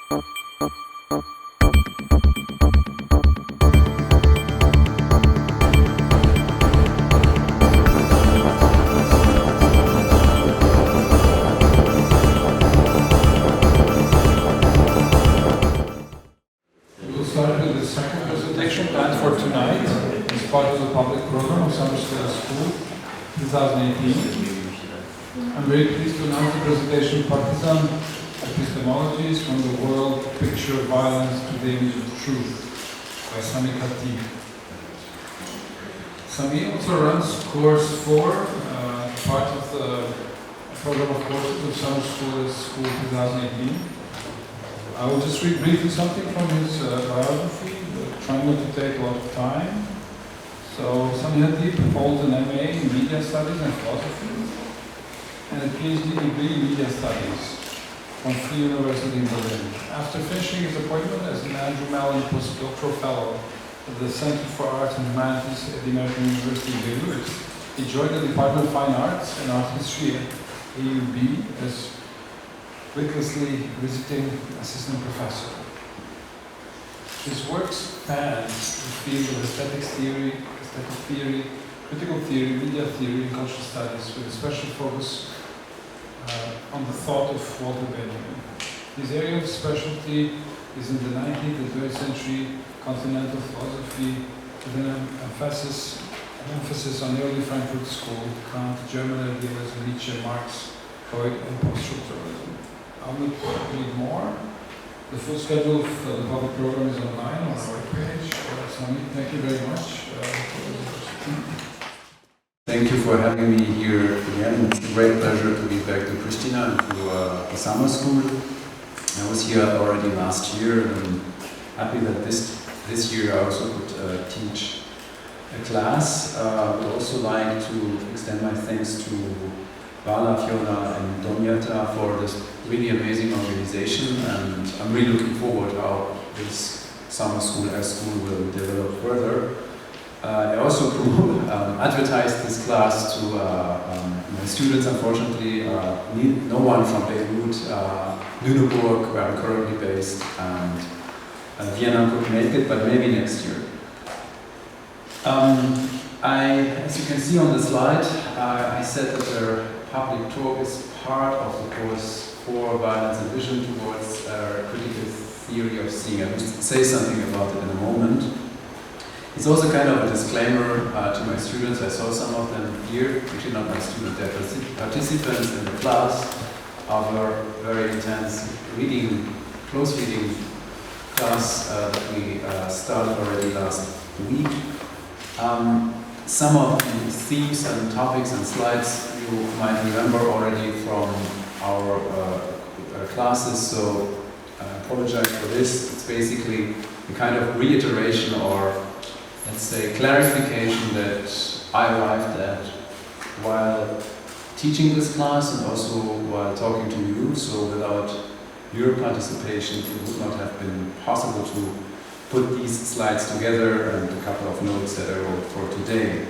I'm very pleased to announce the presentation Partisan Epistemologies from the World Picture of Violence to the Image of Truth by Sami Khatib. Sami also runs course 4, part of the program of courses of summer school is School 2018. I will just read briefly something from his biography, trying not to take a lot of time. So Sami Khatib holds an MA in Media Studies and Philosophy and a PhD degree in Media Studies from Free University in Berlin. After finishing his appointment as an Andrew Mellon postdoctoral fellow at the Center for Arts and Humanities at the American University of Beirut, he joined the Department of Fine Arts and Art History at AUB as witlessly visiting assistant professor. His work spans the field of aesthetics theory, critical theory, media theory, and cultural studies, with a special focus on the thought of Walter Benjamin. His area of specialty is in the 19th and 20th century continental philosophy, with an emphasis on the early Frankfurt School, Kant, German idealism, Nietzsche, Marx, Freud, and post-structuralism. I'll not read more. The full schedule of the public program is online on our webpage. Sami, thank you very much. Thank you for having me here again. It's a great pleasure to be back to Prishtina and to the summer school. I was here already last year, and I'm happy that this year I also could teach a class. I would also like to extend my thanks to Vala, Fiona and Doniata for this really amazing organization, and I'm really looking forward how this summer school will develop further. I also advertised this class to my students. Unfortunately, no one from Beirut, Lüneburg, where I'm currently based, and Vienna could make it, but maybe next year. As you can see on the slide, I said that the public talk is part of the course for Violence and Vision towards critical theory of seeing. I will say something about it in a moment. It's also kind of a disclaimer to my students. I saw some of them here, actually not my students, they're participants in the class of a very intense close reading class that we started already last week. Some of the themes and topics and slides you might remember already from our classes, so I apologize for this. It's basically a kind of reiteration or, let's say, clarification that I arrived at while teaching this class and also while talking to you. So without your participation, it would not have been possible to put these slides together and a couple of notes that I wrote for today.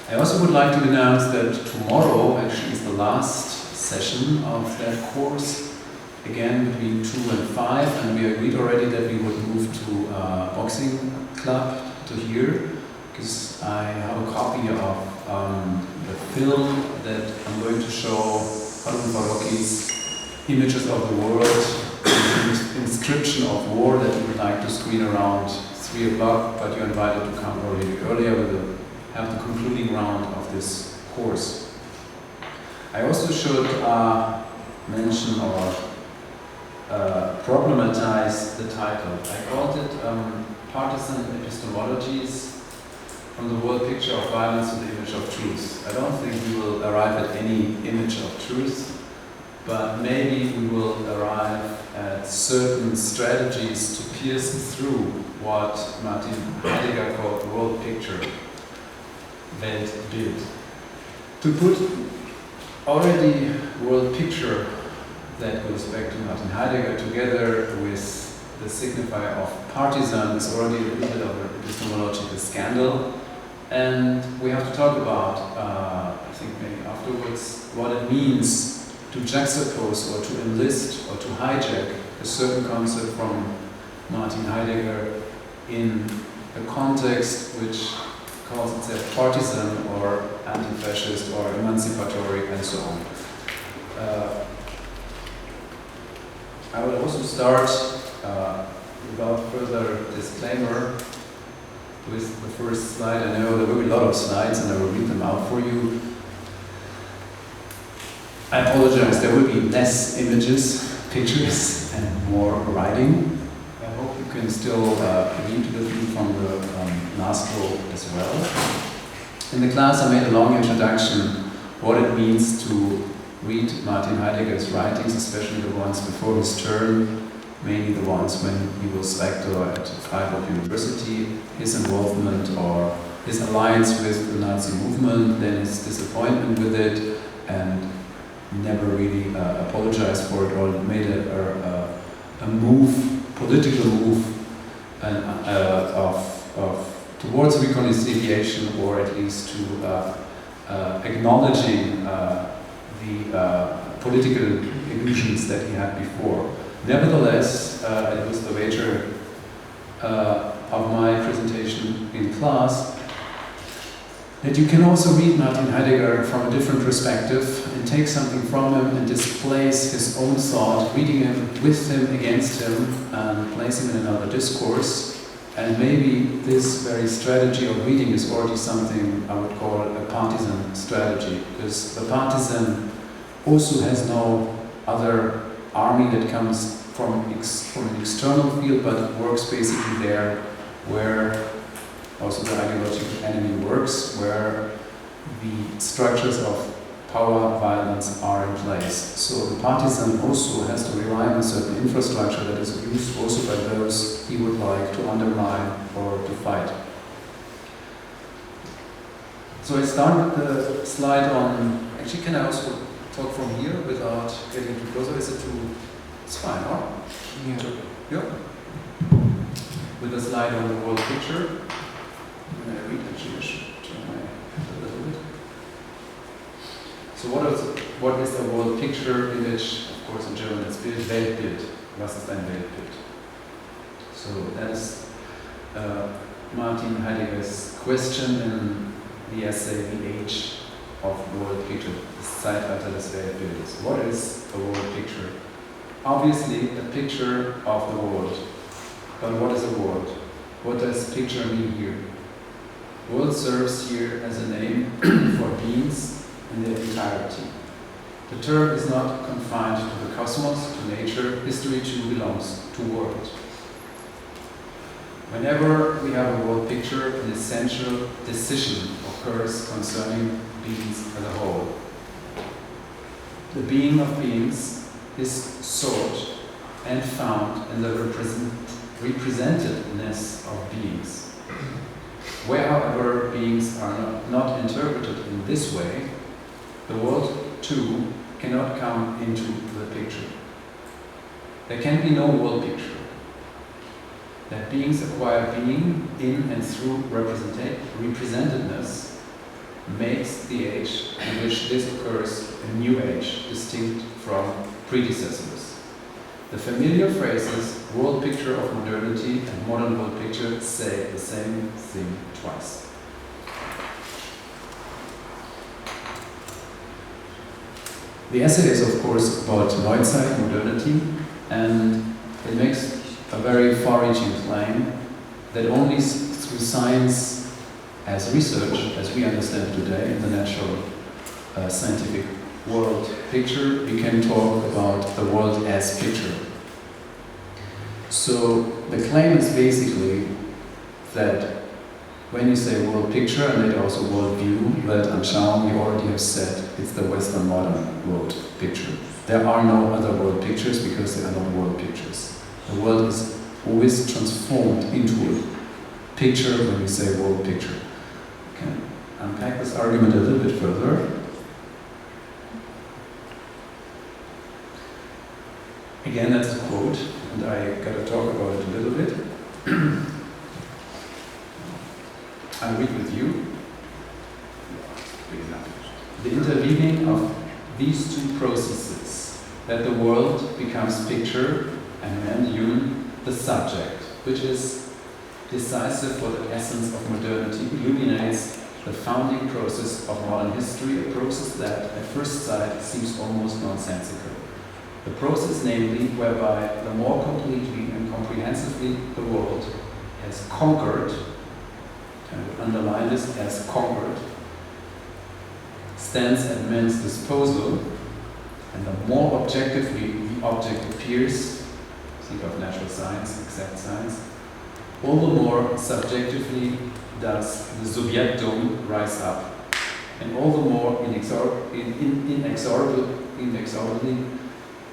I also would like to announce that tomorrow actually is the last session of that course, again between 2 and 5, and we agreed already that we would move to a boxing club to here, because I have a copy of the film that I'm going to show, Harun Farocki's Images of the World, the inscription of war that we would like to screen around 3 o'clock, but you're invited to come already earlier. We will have the concluding round of this course. I also should mention or problematize the title. I called it Partisan Epistemologies from the World Picture of Violence to the Image of Truth. I don't think we will arrive at any image of truth, but maybe we will arrive at certain strategies to pierce through what Martin Heidegger called the world picture, Weltbild. To put already world picture that goes back to Martin Heidegger together with the signifier of partisan is already a little bit of an epistemological scandal, and we have to talk about, I think maybe afterwards, what it means to juxtapose or to enlist or to hijack a certain concept from Martin Heidegger in a context which calls itself partisan or anti-fascist or emancipatory and so on. I will also start, without further disclaimer, with the first slide. I know there will be a lot of slides and I will read them out for you. I apologize, there will be less images, pictures, and more writing. I hope you can still read the view from the last row as well. In the class I made a long introduction what it means to read Martin Heidegger's writings, especially the ones before his turn, mainly the ones when he was rector at Freiburg University, his involvement or his alliance with the Nazi movement, then his disappointment with it, and never really apologized for it or made a move, political move towards reconciliation, or at least to acknowledging the political illusions that he had before. Nevertheless, it was the nature of my presentation in class that you can also read Martin Heidegger from a different perspective and take something from him and displace his own thought, reading him with him, against him, and place him in another discourse. And maybe this very strategy of reading is already something I would call a partisan strategy, because the partisan also has no other army that comes from an external field, but works basically there where also the ideological enemy works, where the structures of power, violence are in place. So the partisan also has to rely on a certain infrastructure that is used also by those he would like to undermine or to fight. So I start with the slide on, actually can I also talk from here without getting too close, or is it too, it's fine, huh? Yeah. With a slide on the world picture. And I read actually, I should turn my head a little bit. So what is the world picture image? Of course in German it's Bild, Weltbild. Was ist ein Weltbild? So that is Martin Heidegger's question in the essay The Age of World Picture, das Zeitalter des Weltbildes. What is a world picture? Obviously a picture of the world. But what is a world? What does picture mean here? World serves here as a name for beings in their entirety. The term is not confined to the cosmos, to nature. History too belongs to world. Whenever we have a world picture, an essential decision occurs concerning beings as a whole. The being of beings is sought and found in the representedness of beings. Where, however, beings are not interpreted in this way, the world, too, cannot come into the picture. There can be no world picture. That beings acquire being in and through representedness makes the age in which this occurs a new age, distinct from predecessors. The familiar phrases world picture of modernity and modern world picture say the same thing twice. The essay is of course about Neuzeit, modernity, and it makes a very far-reaching claim that only through science as research, as we understand today in the natural scientific world picture, we can talk about the world as picture. So the claim is basically that when you say world picture and later also world view, Weltanschauung, you already have said it's the Western modern world picture. There are no other world pictures because they are not world pictures. The world is always transformed into a picture when we say world picture. We can unpack this argument a little bit further. Again, that's a quote, and I gotta talk about it a little bit. I'll read with you. The interweaving of these two processes, that the world becomes picture and man, human, the subject, which is decisive for the essence of modernity, illuminates the founding process of modern history, a process that at first sight seems almost nonsensical. The process, namely, whereby the more completely and comprehensively the world has conquered, and I would underline this as conquered, stands at man's disposal, and the more objectively the object appears, think of natural science, exact science, all the more subjectively does the subjectum rise up, and all the more inexorably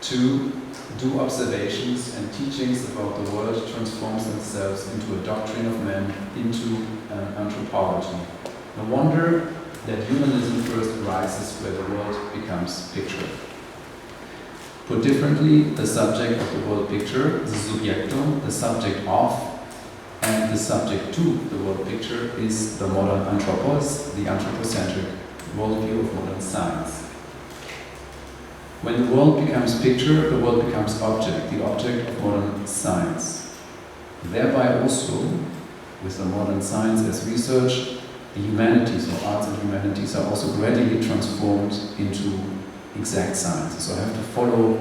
to do observations and teachings about the world transforms themselves into a doctrine of man, into an anthropology. No wonder that humanism first arises where the world becomes picture. Put differently, the subject of the world picture, the subjectum, the subject of, and the subject to the world picture is the modern anthropos, the anthropocentric worldview of modern science. When the world becomes picture, the world becomes object, the object of modern science. Thereby also, with the modern science as research, the humanities or arts and humanities are also gradually transformed into exact sciences. So I have to follow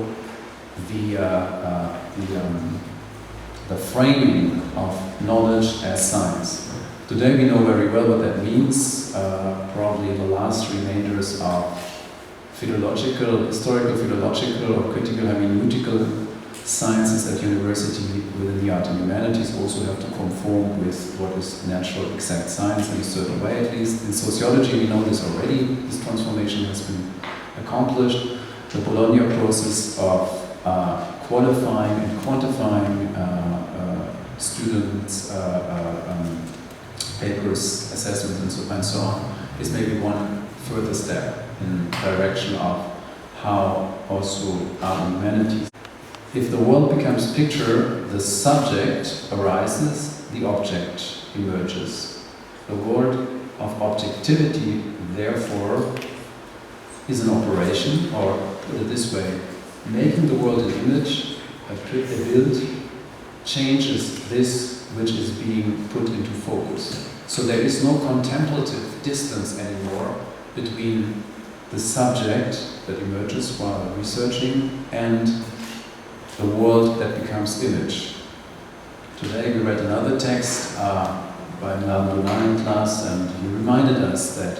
the framing of knowledge as science. Today we know very well what that means. Probably the last remainders of philological, historical, philological or critical hermeneutical sciences at university within the art and humanities also have to conform with what is natural exact science in a certain way. At least in sociology we know this already. This transformation has been accomplished. The Bologna process of qualifying and quantifying students' papers, assessments and so on is maybe one further step in direction of how also art and humanities. If the world becomes picture, the subject arises, the object emerges. The word of objectivity, therefore, is an operation, or put it this way, making the world an image, a build, changes this which is being put into focus. So there is no contemplative distance anymore between the subject that emerges while researching and the world that becomes image. Today we read another text by Donna Haraway in class, and he reminded us that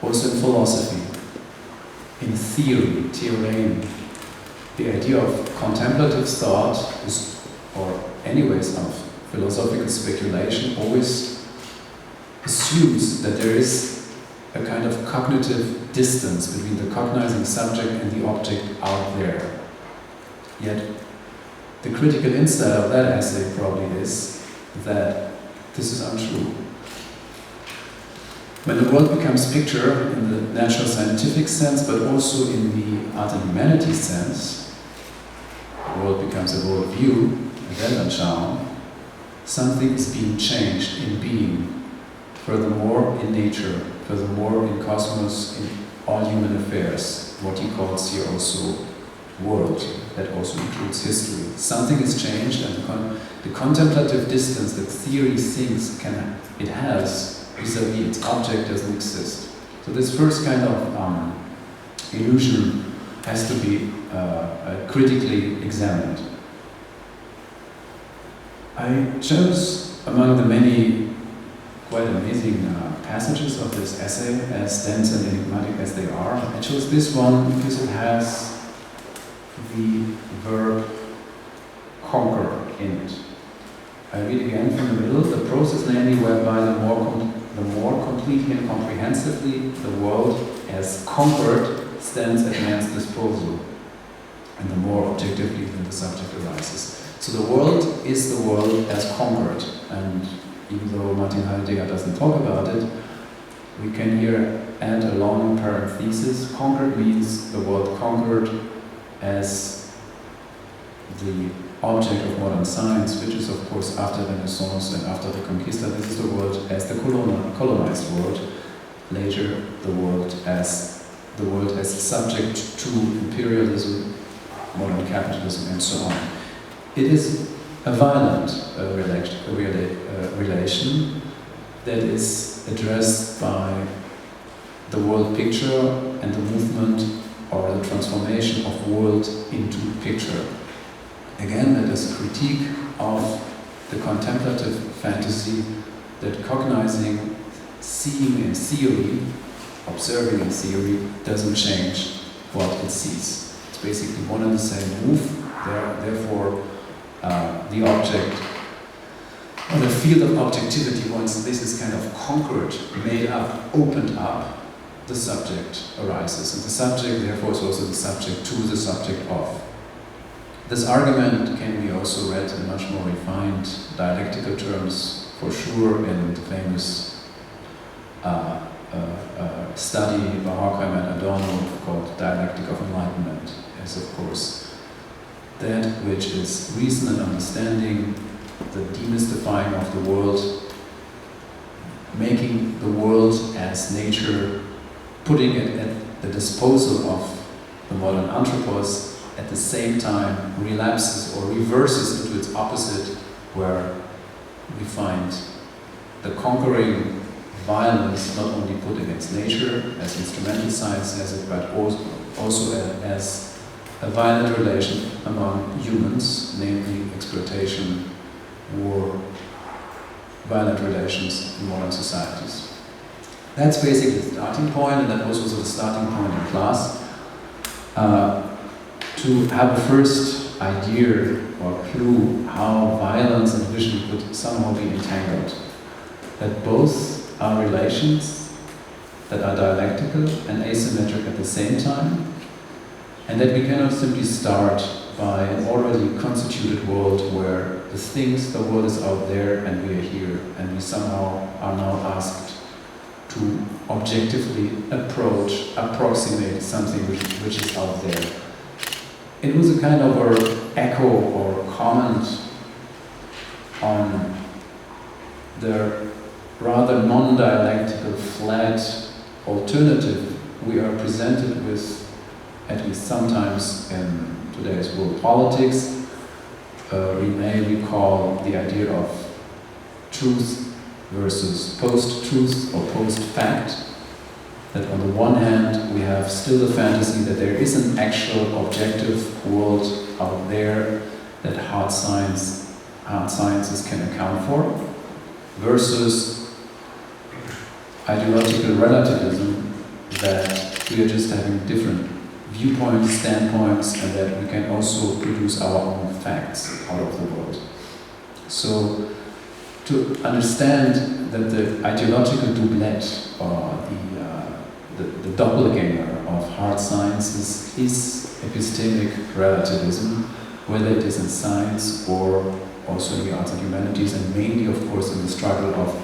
also in philosophy, in theory, theorem, the idea of contemplative thought is, or anyways of philosophical speculation, always assumes that there is a kind of cognitive distance between the cognizing subject and the object out there. Yet, the critical insight of that essay probably is that this is untrue. When the world becomes picture in the natural scientific sense, but also in the art and humanities sense, the world becomes a worldview, a Weltanschauung, something is being changed in being, furthermore in nature, furthermore in cosmos, in all human affairs, what he calls here also world, that also includes history. Something is changed, and the contemplative distance that theory thinks it has vis-a-vis its object doesn't exist. So this first kind of illusion has to be critically examined. I chose among the many quite amazing passages of this essay, as dense and enigmatic as they are. I chose this one because it has the verb conquer in it. I read again from the middle. The process, namely, whereby the more completely and comprehensively the world as conquered stands at man's disposal, and the more objectively then the subject arises. So the world is the world as conquered, and even though Martin Heidegger doesn't talk about it, we can here add a long parenthesis. Conquered means the world conquered as the object of modern science, which is of course after Renaissance and after the Conquista. This is the world as the colonized world, later the world as the world as subject to imperialism, modern capitalism, and so on. It is a violent relation that is addressed by the world picture and the movement or the transformation of world into picture. Again, that is a critique of the contemplative fantasy that cognizing, seeing in theory, observing in theory, doesn't change what it sees. It's basically one and the same move. Therefore, the object, or the field of objectivity, once this is kind of conquered, made up, opened up, the subject arises. And the subject, therefore, is also the subject to the subject of. This argument can be also read in much more refined dialectical terms, for sure, in the famous study by Horkheimer and Adorno called Dialectic of Enlightenment, as of course that which is reason and understanding, the demystifying of the world, making the world as nature, putting it at the disposal of the modern anthropos, at the same time relapses or reverses into its opposite, where we find the conquering violence not only put against nature, as instrumental science says it, but also as a violent relation among humans, namely exploitation, war, violent relations in modern societies. That's basically the starting point, and that was also the starting point in class, to have a first idea or clue how violence and vision could somehow be entangled. That both are relations that are dialectical and asymmetric at the same time, and that we cannot simply start by an already constituted world where the things, the world is out there and we are here, and we somehow are now asked to objectively approximate something which is out there. It was a kind of an echo or comment on the rather non-dialectical, flat alternative we are presented with, at least sometimes in today's world politics. We may recall the idea of truth versus post-truth or post-fact. That on the one hand we have still the fantasy that there is an actual objective world out there that hard sciences can account for, versus ideological relativism, that we are just having different viewpoints, standpoints, and that we can also produce our own facts out of the world. So, to understand that the ideological doublet, or the doppelganger of hard sciences, is epistemic relativism, whether it is in science or also in the arts and humanities, and mainly, of course, in the struggle of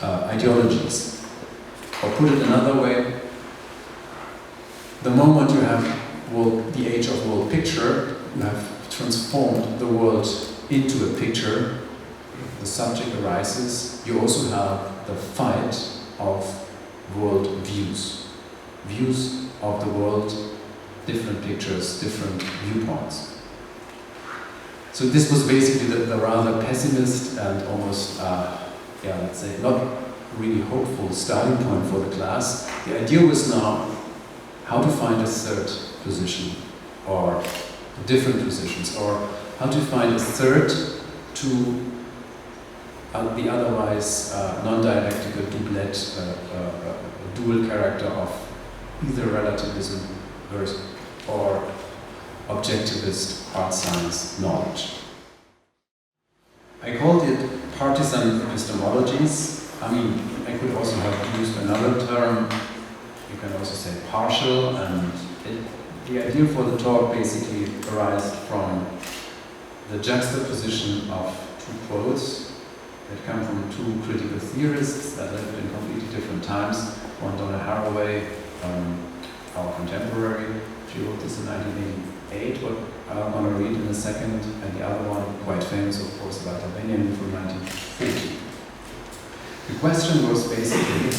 ideologies. Or put it another way, the moment you have the age of world picture, you have transformed the world into a picture, the subject arises, you also have the fight of world views. Views of the world, different pictures, different viewpoints. So this was basically the rather pessimist and almost, let's say, not really hopeful starting point for the class. The idea was now how to find a third position, or different positions, or how to find a third to the otherwise non-dialectical doublet, dual character of either relativism or objectivist hard science knowledge. I called it Partisan Epistemologies. I mean, I could also have used another term. You can also say partial, and the idea for the talk basically arises from the juxtaposition of two quotes that come from two critical theorists that lived in completely different times. One, Donna Haraway, our contemporary. She wrote this in 1988, what I'm going to read in a second, and the other one, quite famous, of course, about Benjamin from 1940. The question was basically,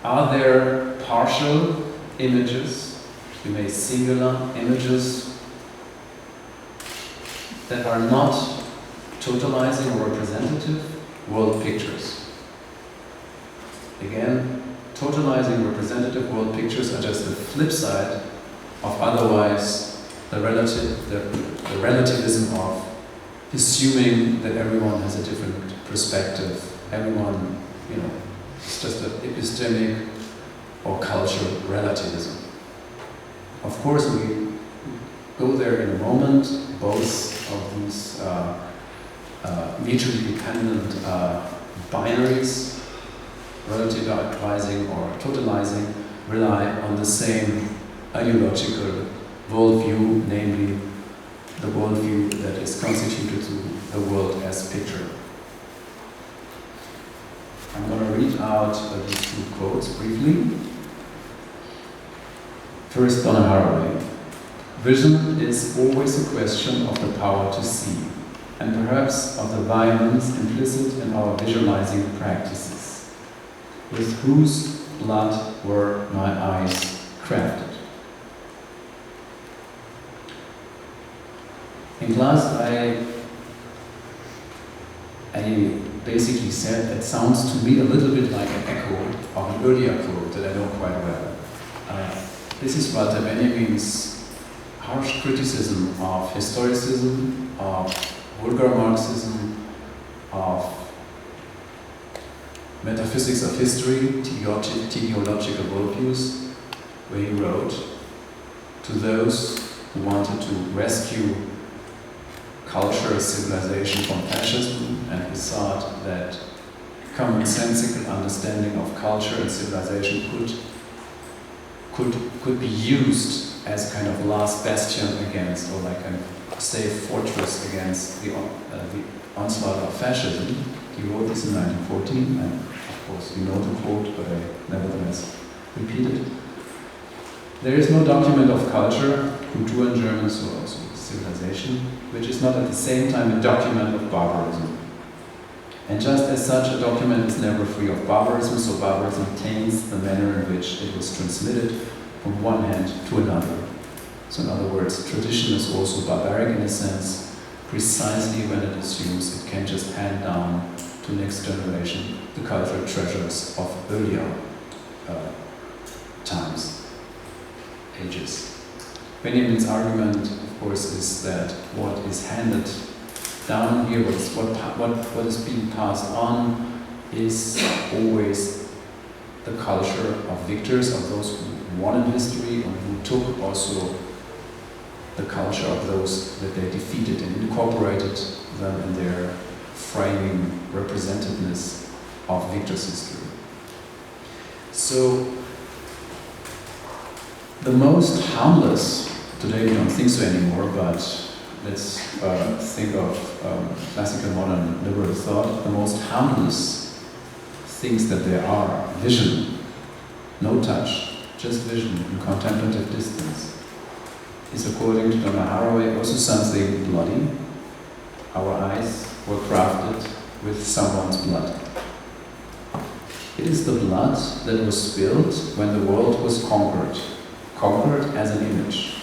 are there partial images, we may singular images that are not totalizing or representative world pictures. Again, totalizing representative world pictures are just the flip side of otherwise the relativism of assuming that everyone has a different perspective. Everyone, it's just an epistemic or cultural relativism. Of course, we go there in a moment. Both of these mutually dependent binaries, relativizing or totalizing, rely on the same ideological worldview, namely the worldview that is constituted to the world as picture. I'm going to read out these two quotes briefly. First, Donna Haraway. Vision is always a question of the power to see, and perhaps of the violence implicit in our visualizing practices. With whose blood were my eyes crafted? In class, I basically said that sounds to me a little bit like an echo of an earlier quote that I know quite well. This is Walter Benjamin's harsh criticism of historicism, of vulgar Marxism, of metaphysics of history, teleological worldviews, where he wrote, to those who wanted to rescue culture, civilization from fascism, and he thought that commonsensical understanding of culture and civilization could be used as a kind of last bastion against, or like a safe fortress against the onslaught of fascism. He wrote this in 1914, and of course you know the quote, but I nevertheless repeat it. There is no document of culture, Kultur in German, so also civilization, which is not at the same time a document of barbarism. And just as such, a document is never free of barbarism, so barbarism taints the manner in which it was transmitted from one hand to another. So in other words, tradition is also barbaric in a sense, precisely when it assumes it can just hand down to next generation the cultural treasures of earlier times, ages. Benjamin's argument, of course, is that what is handed down here, what is being passed on, is always the culture of victors, of those who won in history, and who took also the culture of those that they defeated and incorporated them in their framing representativeness of victors' history. So, the most harmless, today we don't think so anymore, but let's think of classical modern liberal thought, the most harmless things that there are: vision, no touch, just vision in contemplative distance, is, according to Donna Haraway, also something bloody. Our eyes were crafted with someone's blood. It is the blood that was spilled when the world was conquered as an image,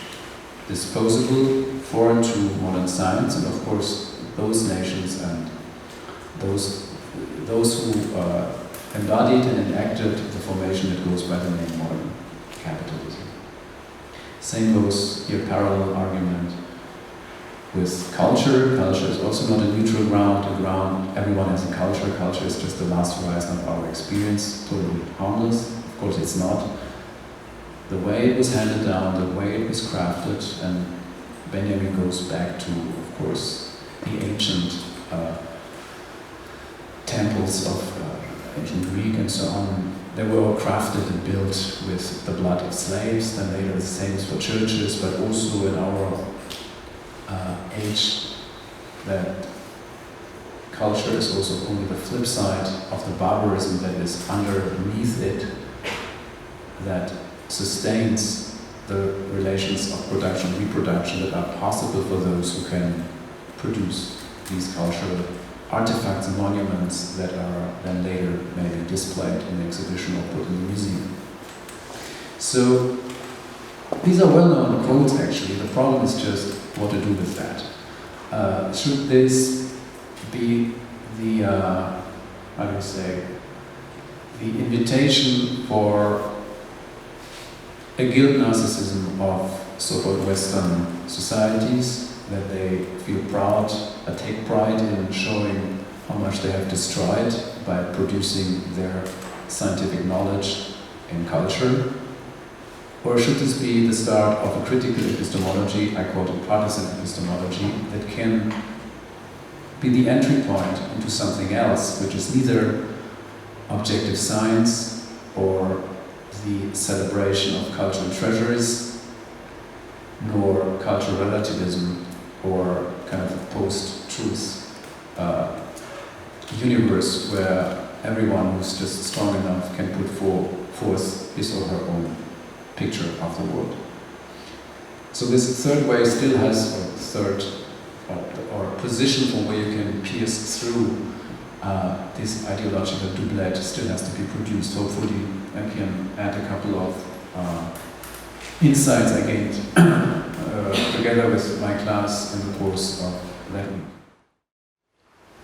disposable, foreign to modern science, and of course those nations and those who embodied and enacted the formation that goes by the name modern capitalism. Same goes here, parallel argument with culture. Culture is also not a neutral ground, a ground everyone has a culture. Culture is just the last horizon of our experience, totally harmless. Of course it's not. The way it was handed down, the way it was crafted, and Benjamin goes back to, of course, the ancient temples of ancient Greek and so on. They were all crafted and built with the blood of slaves, then later the same is for churches, but also in our age, that culture is also only the flip side of the barbarism that is underneath it, that sustains the relations of production and reproduction that are possible for those who can produce these cultural artifacts and monuments that are then later maybe displayed in the exhibition or put in the museum. So these are well-known quotes actually. The problem is just what to do with that. Should this be the, how do you say, the invitation for a guilt narcissism of so-called Western societies, that they feel proud, take pride in showing how much they have destroyed by producing their scientific knowledge and culture? Or should this be the start of a critical epistemology, I call it partisan epistemology, that can be the entry point into something else, which is neither objective science or the celebration of cultural treasures, nor cultural relativism, or kind of a post-truth universe where everyone who's just strong enough can put forth his or her own picture of the world. So this third way still has a third or position from where you can pierce through this ideological doublet still has to be produced. Hopefully I can add a couple of insights I gained together with my class in the course of that week.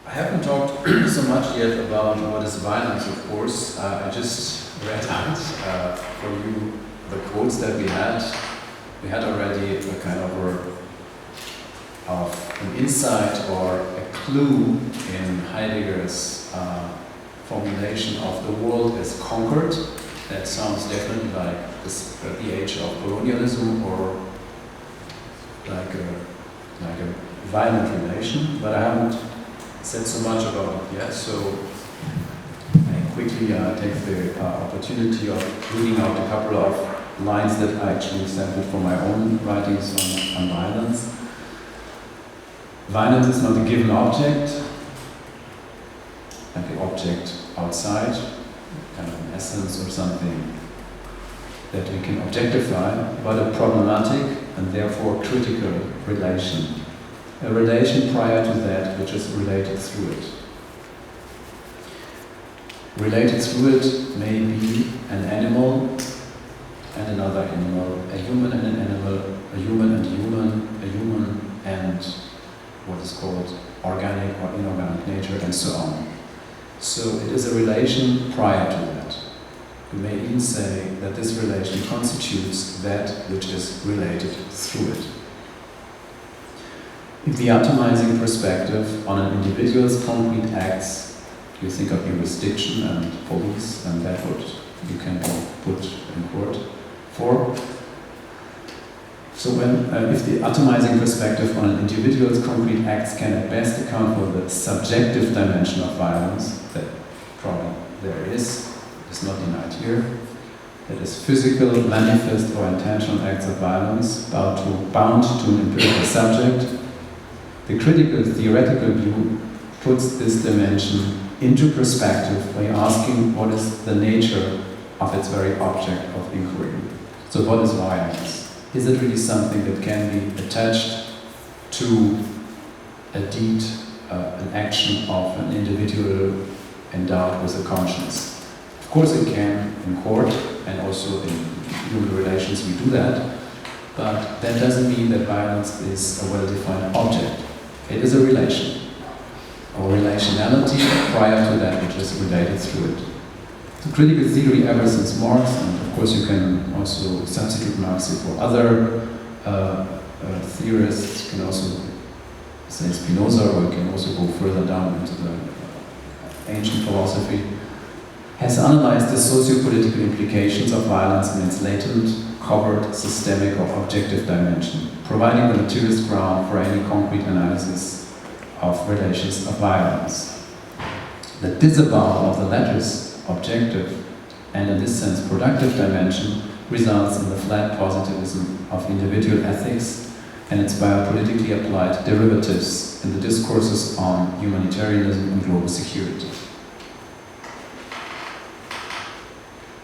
I haven't talked so much yet about what is violence, of course. I just read out for you the quotes that we had. We had already a kind of an insight or a clue in Heidegger's formulation of the world as conquered. That sounds definitely like the age of colonialism or like a violent relation, but I haven't said so much about it yet, so I quickly take the opportunity of reading out a couple of lines that I actually sampled from my own writings on violence. Violence is not a given object, like an object outside, kind of an essence or something that we can objectify, but a problematic and therefore critical relation. A relation prior to that which is related through it. Related through it may be an animal and another animal, a human and an animal, a human and human, a human and what is called organic or inorganic nature, and so on. So it is a relation prior to that. We may even say that this relation constitutes that which is related through it. In the atomizing perspective on an individual's concrete acts, you think of jurisdiction and police, and that what you can put in court for. So if the atomizing perspective on an individual's concrete acts can at best account for the subjective dimension of violence, that probably there is not denied here, that is physical, manifest or intentional acts of violence bound to an empirical subject, the critical theoretical view puts this dimension into perspective by asking what is the nature of its very object of inquiry. So what is violence? Is it really something that can be attached to a deed, an action of an individual endowed with a conscience? Of course it can in court, and also in human relations we do that, but that doesn't mean that violence is a well-defined object. It is a relation, or relationality prior to that which is related through it. So critical theory ever since Marx, and of course you can also substitute Marx for other theorists, you can also say Spinoza, or you can also go further down into the ancient philosophy, has analyzed the socio-political implications of violence in its latent, covered, systemic or objective dimension, providing the materialist ground for any concrete analysis of relations of violence. The disavowal of the latter's objective, and in this sense productive dimension, results in the flat positivism of individual ethics and its biopolitically applied derivatives in the discourses on humanitarianism and global security.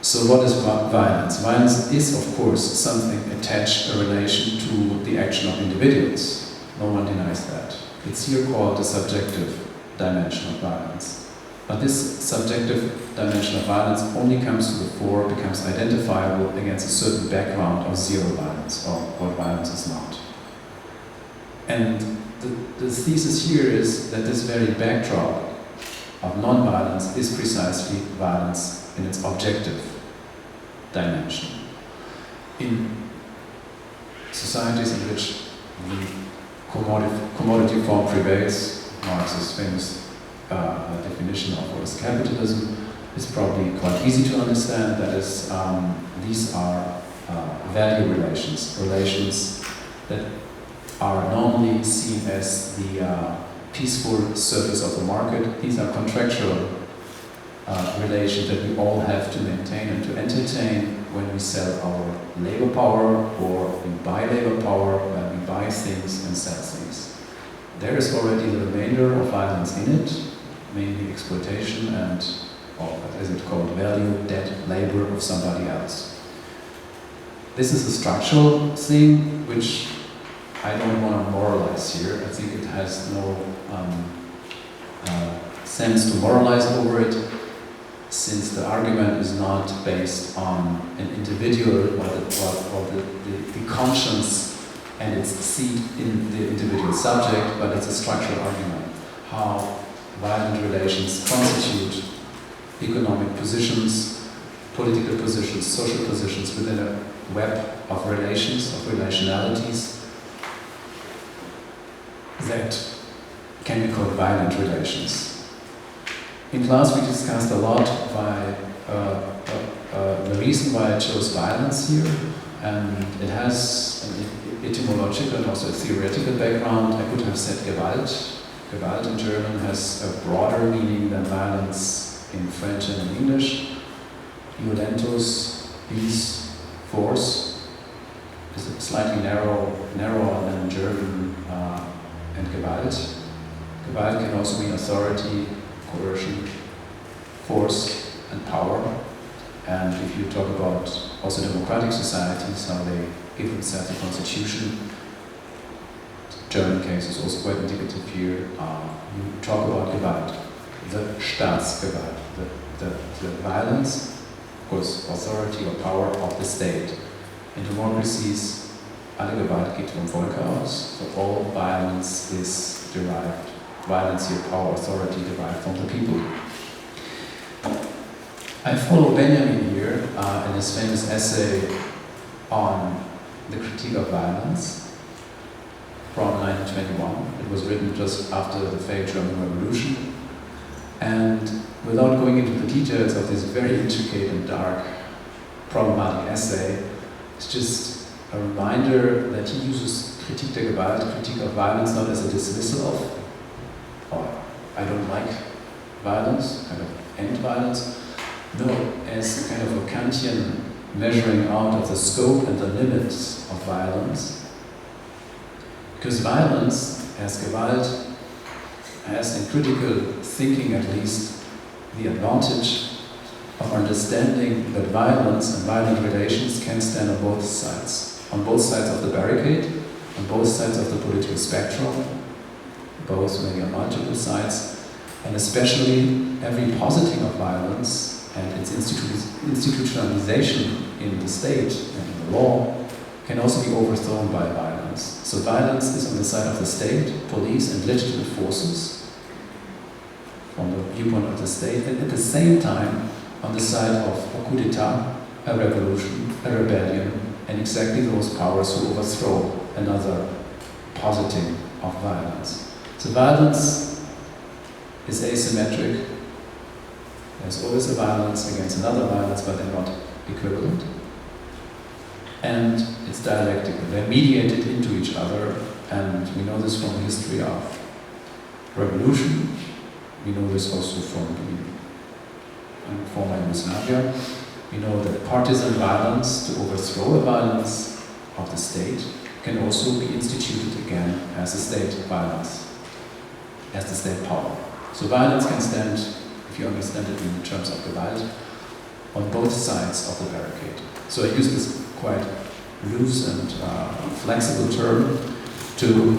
So what is violence? Violence is, of course, something attached, a relation to the action of individuals. No one denies that. It's here called the subjective dimension of violence. But this subjective dimension of violence only comes to the fore, becomes identifiable against a certain background of zero violence, or what violence is not. And the thesis here is that this very backdrop of non-violence is precisely violence in its objective dimension. In societies in which the commodity form prevails, Marx's famous definition of what is capitalism is probably quite easy to understand. That is, these are value relations, relations that are normally seen as the peaceful service of the market. These are contractual relations that we all have to maintain and to entertain when we sell our labor power, or we buy labor power when we buy things and sell things. There is already the remainder of violence in it, mainly exploitation and, or what is it called, value, debt, labor of somebody else. This is a structural thing which I don't want to moralize here. I think it has no sense to moralize over it, since the argument is not based on an individual or the conscience and its seat in the individual subject, but it's a structural argument. How violent relations constitute economic positions, political positions, social positions within a web of relations, of relationalities that can be called violent relations. In class we discussed a lot the reason why I chose violence here, and it has an etymological and also a theoretical background. I could have said Gewalt. Gewalt in German has a broader meaning than violence in French and in English. Violentus, peace, force, is slightly narrower than in German, and Gewalt. Gewalt can also mean authority, coercion, force, and power. And if you talk about also democratic societies, how they give themselves a constitution, German case is also quite indicative here. You talk about Gewalt, the Staatsgewalt, the violence, of course, authority or power of the state. In democracies, alle Gewalt geht vom Volke aus, so all violence is derived. Violence here, power, authority derived from the people. I follow Benjamin here in his famous essay on the critique of violence from 1921. It was written just after the failed German Revolution. And without going into the details of this very intricate and dark, problematic essay, it's just a reminder that he uses critique der Gewalt, critique of violence, not as a dismissal of, or I don't like violence, kind of end violence, no, as kind of a Kantian measuring out of the scope and the limits of violence. Because violence, as Gewalt, has in critical thinking at least the advantage of understanding that violence and violent relations can stand on both sides of the barricade, on both sides of the political spectrum, both maybe on multiple sides, and especially every positing of violence and its institutionalization in the state and in the law can also be overthrown by violence. So violence is on the side of the state, police and legitimate forces from the viewpoint of the state, and at the same time on the side of a coup d'etat, a revolution, a rebellion, and exactly those powers who overthrow another positing of violence. So violence is asymmetric. There's always a violence against another violence, but they're not equivalent. And it's dialectical. They're mediated into each other, and we know this from the history of revolution. We know this also from the former Yugoslavia. We know that partisan violence to overthrow a violence of the state can also be instituted again as a state violence, as the state power. So violence can stand, if you understand it in terms of Gewalt, on both sides of the barricade. So I use this quite loose and flexible term to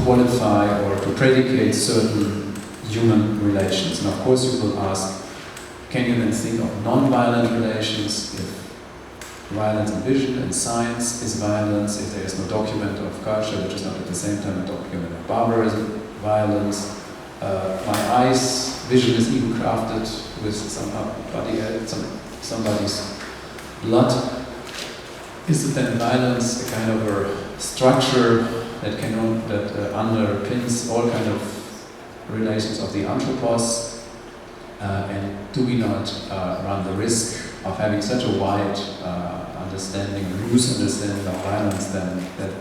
qualify or to predicate certain human relations. And of course you will ask, can you then think of non-violent relations if violence in vision and science is violence, if there is no document of culture which is not at the same time a document of barbarism, violence. My eyes, vision is even crafted with somebody's blood. Is it then violence, a kind of a structure that underpins all kind of relations of the anthropos? And do we not run the risk of having such a wide understanding, loose understanding of violence, then that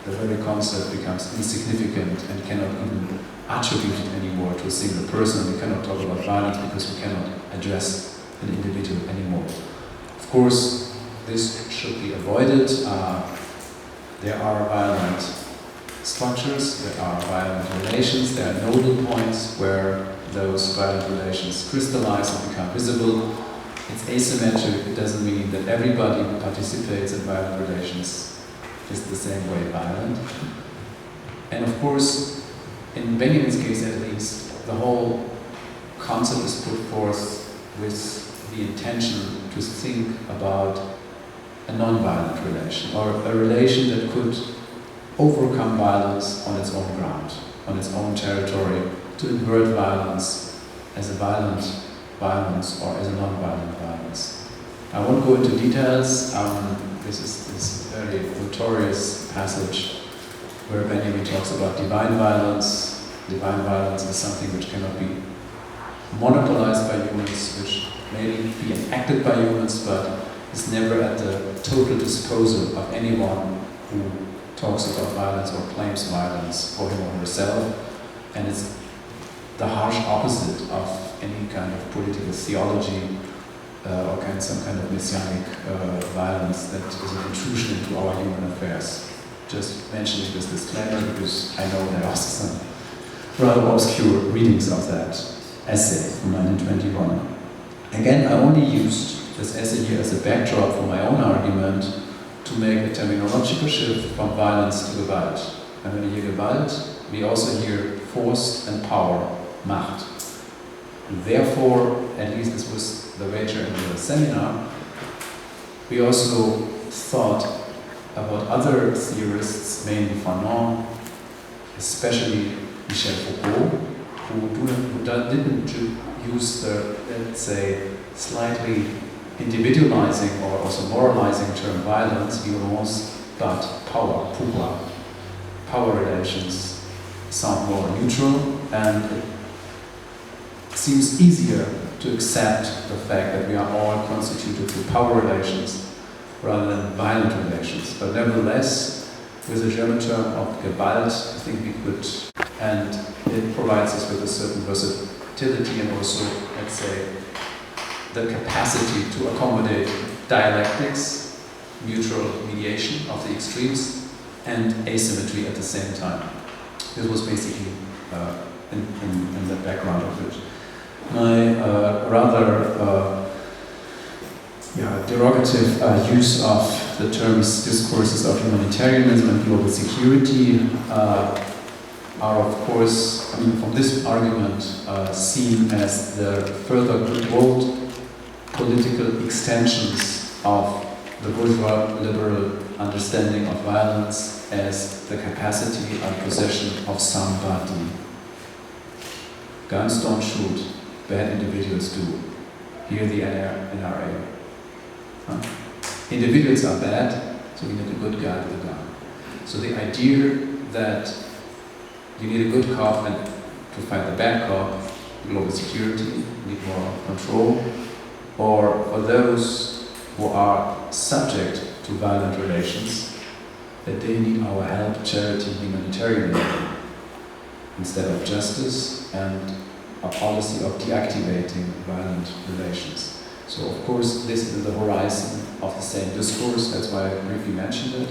the very concept becomes insignificant and cannot even attribute it anymore to a single person? We cannot talk about violence because we cannot address an individual anymore. Of course, this should be avoided. There are violent structures, there are violent relations, there are nodal points where those violent relations crystallize and become visible. It's asymmetric. It doesn't mean that everybody who participates in violent relations is the same way violent. And of course, in Benjamin's case at least, the whole concept is put forth with the intention to think about a non-violent relation, or a relation that could overcome violence on its own ground, on its own territory, to invert violence as a violent violence or as a non-violent violence. I won't go into details. This is this very notorious passage where Benjamin talks about divine violence. Divine violence is something which cannot be monopolized by humans, which may be enacted by humans, but is never at the total disposal of anyone who talks about violence or claims violence for him or herself. And it's the harsh opposite of any kind of political theology or some kind of messianic violence that is an intrusion into our human affairs. Just mentioning this disclaimer because I know there are some rather obscure readings of that essay from 1921. Again, I only used this essay here as a backdrop for my own argument to make a terminological shift from violence to Gewalt. And when we hear Gewalt, we also hear force and power, Macht. And therefore, at least this was the wager in the seminar, we also thought about other theorists, mainly Fanon, especially Michel Foucault, who didn't use the, let's say, slightly individualizing or also moralizing term violence, violence, but power, pouvoir. Power relations sound more neutral, and it seems easier to accept the fact that we are all constituted through power relations rather than violent relations. But nevertheless, with the German term of Gewalt, I think we could, and it provides us with a certain versatility and also, let's say, the capacity to accommodate dialectics, mutual mediation of the extremes, and asymmetry at the same time. This was basically in the background of it. My rather derogative use of the terms discourses of humanitarianism and global security are, of course, from this argument, seen as the further broad political extensions of the bourgeois liberal understanding of violence as the capacity and possession of somebody. Guns don't shoot, bad individuals do. Here the NRA. Individuals are bad, so we need a good guy with a gun. So the idea that you need a good cop and to fight the bad cop, global security, you need more control, or for those who are subject to violent relations, that they need our help, charity, humanitarianism, instead of justice and a policy of deactivating violent relations. So of course this is the horizon of the same discourse, that's why I briefly mentioned it.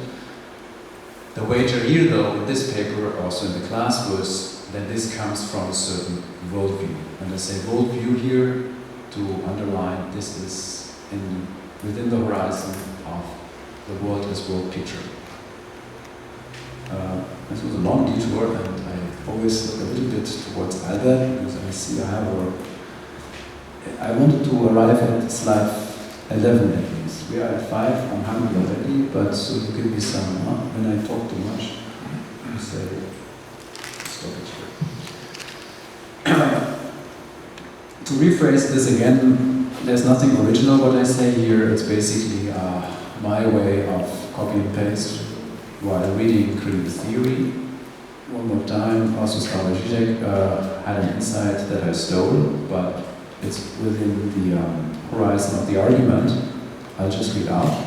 The wager here though, in this paper, also in the class, was that this comes from a certain worldview. And I say worldview here to underline this is within the horizon of the world as world picture. This was a long detour, and I always look a little bit towards Albert because I see I have I wanted to arrive at slide 11 at least. We are at 5, I'm hungry already, but so you give me some, when I talk too much, you say, stop it here. To rephrase this again, there's nothing original what I say here, it's basically my way of copy and paste while reading critical theory. One more time, also Slavoj Žižek had an insight that I stole, but it's within the horizon of the argument. I'll just read out.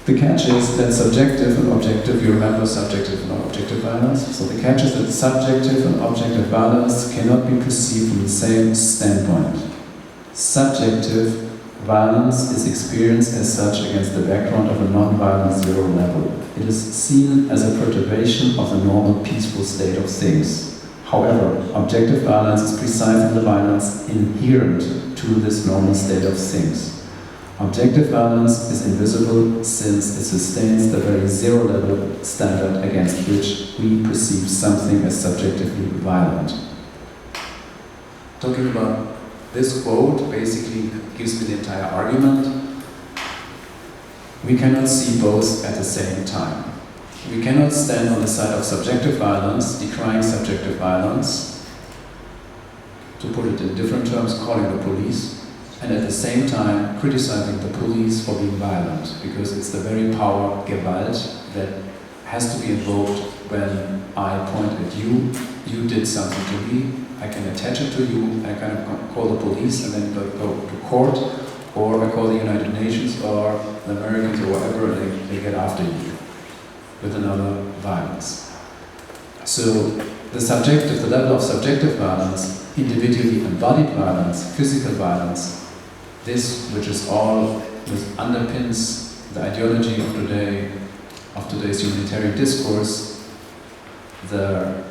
The catch is that subjective and objective, you remember subjective and objective violence? So the catch is that subjective and objective violence cannot be perceived from the same standpoint. Subjective violence is experienced as such against the background of a non-violent zero level. It is seen as a perturbation of the normal peaceful state of things. However, objective violence is precisely the violence inherent to this normal state of things. Objective violence is invisible since it sustains the very zero-level standard against which we perceive something as subjectively violent. Talking about this quote basically gives me the entire argument. We cannot see both at the same time. We cannot stand on the side of subjective violence, decrying subjective violence, to put it in different terms, calling the police, and at the same time criticizing the police for being violent, because it's the very power, Gewalt, that has to be invoked when I point at you, you did something to me, I can attach it to you, I can call the police and then go to court, or I call the United Nations or the Americans or whatever, and they get after you with another violence. So the level of subjective violence, individually embodied violence, physical violence, this which underpins the ideology of today's humanitarian discourse, the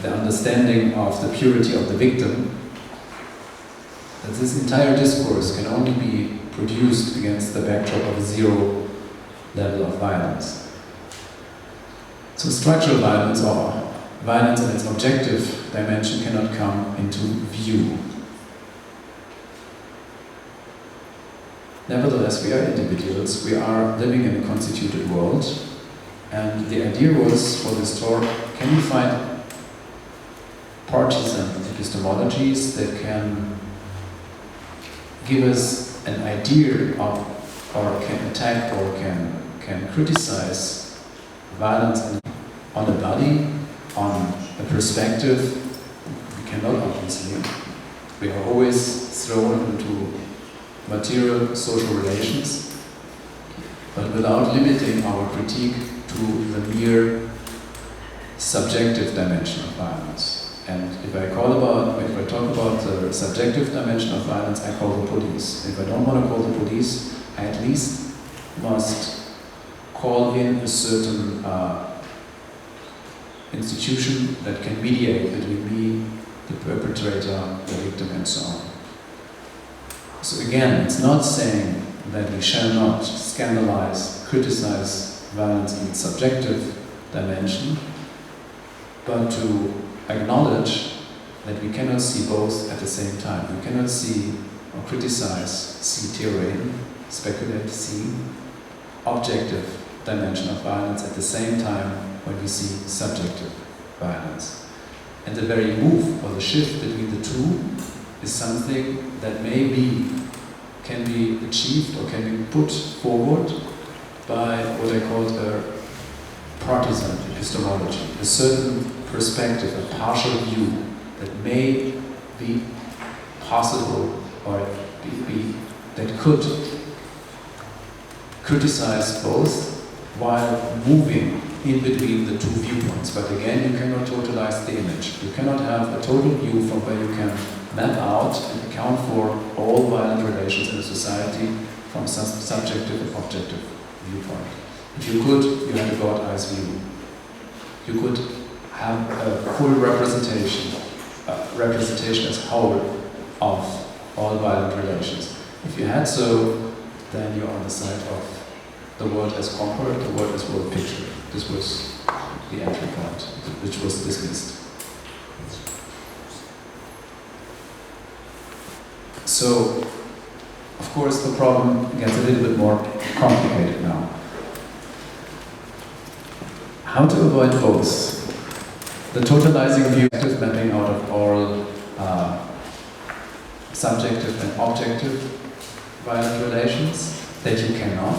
understanding of the purity of the victim, that this entire discourse can only be produced against the backdrop of a zero level of violence. So structural violence or violence in its objective dimension cannot come into view. Nevertheless, we are individuals, we are living in a constituted world, and the idea was for this talk, can we find partisan epistemologies that can give us an idea of, or can attack, or can criticize violence on a body, on a perspective? We cannot, obviously. We are always thrown into material social relations, but without limiting our critique to the mere subjective dimension of violence. And if I talk about the subjective dimension of violence, I call the police. If I don't want to call the police, I at least must call in a certain institution that can mediate between me, the perpetrator, the victim, and so on. So again, it's not saying that we shall not scandalize, criticize violence in its subjective dimension, but to acknowledge that we cannot see both at the same time. We cannot see or criticize, see terrain, speculate, see objective dimension of violence at the same time when we see subjective violence. And the very move or the shift between the two is something that can be achieved or can be put forward by what I call a partisan epistemology, a certain perspective, a partial view that may be possible or that could criticize both while moving in between the two viewpoints. But again, you cannot totalize the image. You cannot have a total view from where you can map out and account for all violent relations in a society from a subjective and objective viewpoint. If you could, you had a God-eyes view. You could have a full representation as whole of all violent relations. If you had so, then you're on the side of the world as conquered, the world as world picture. This was the entry point, which was dismissed. So, of course, the problem gets a little bit more complicated now. How to avoid both? The totalizing view is mapping out of all subjective and objective violent relations that you cannot.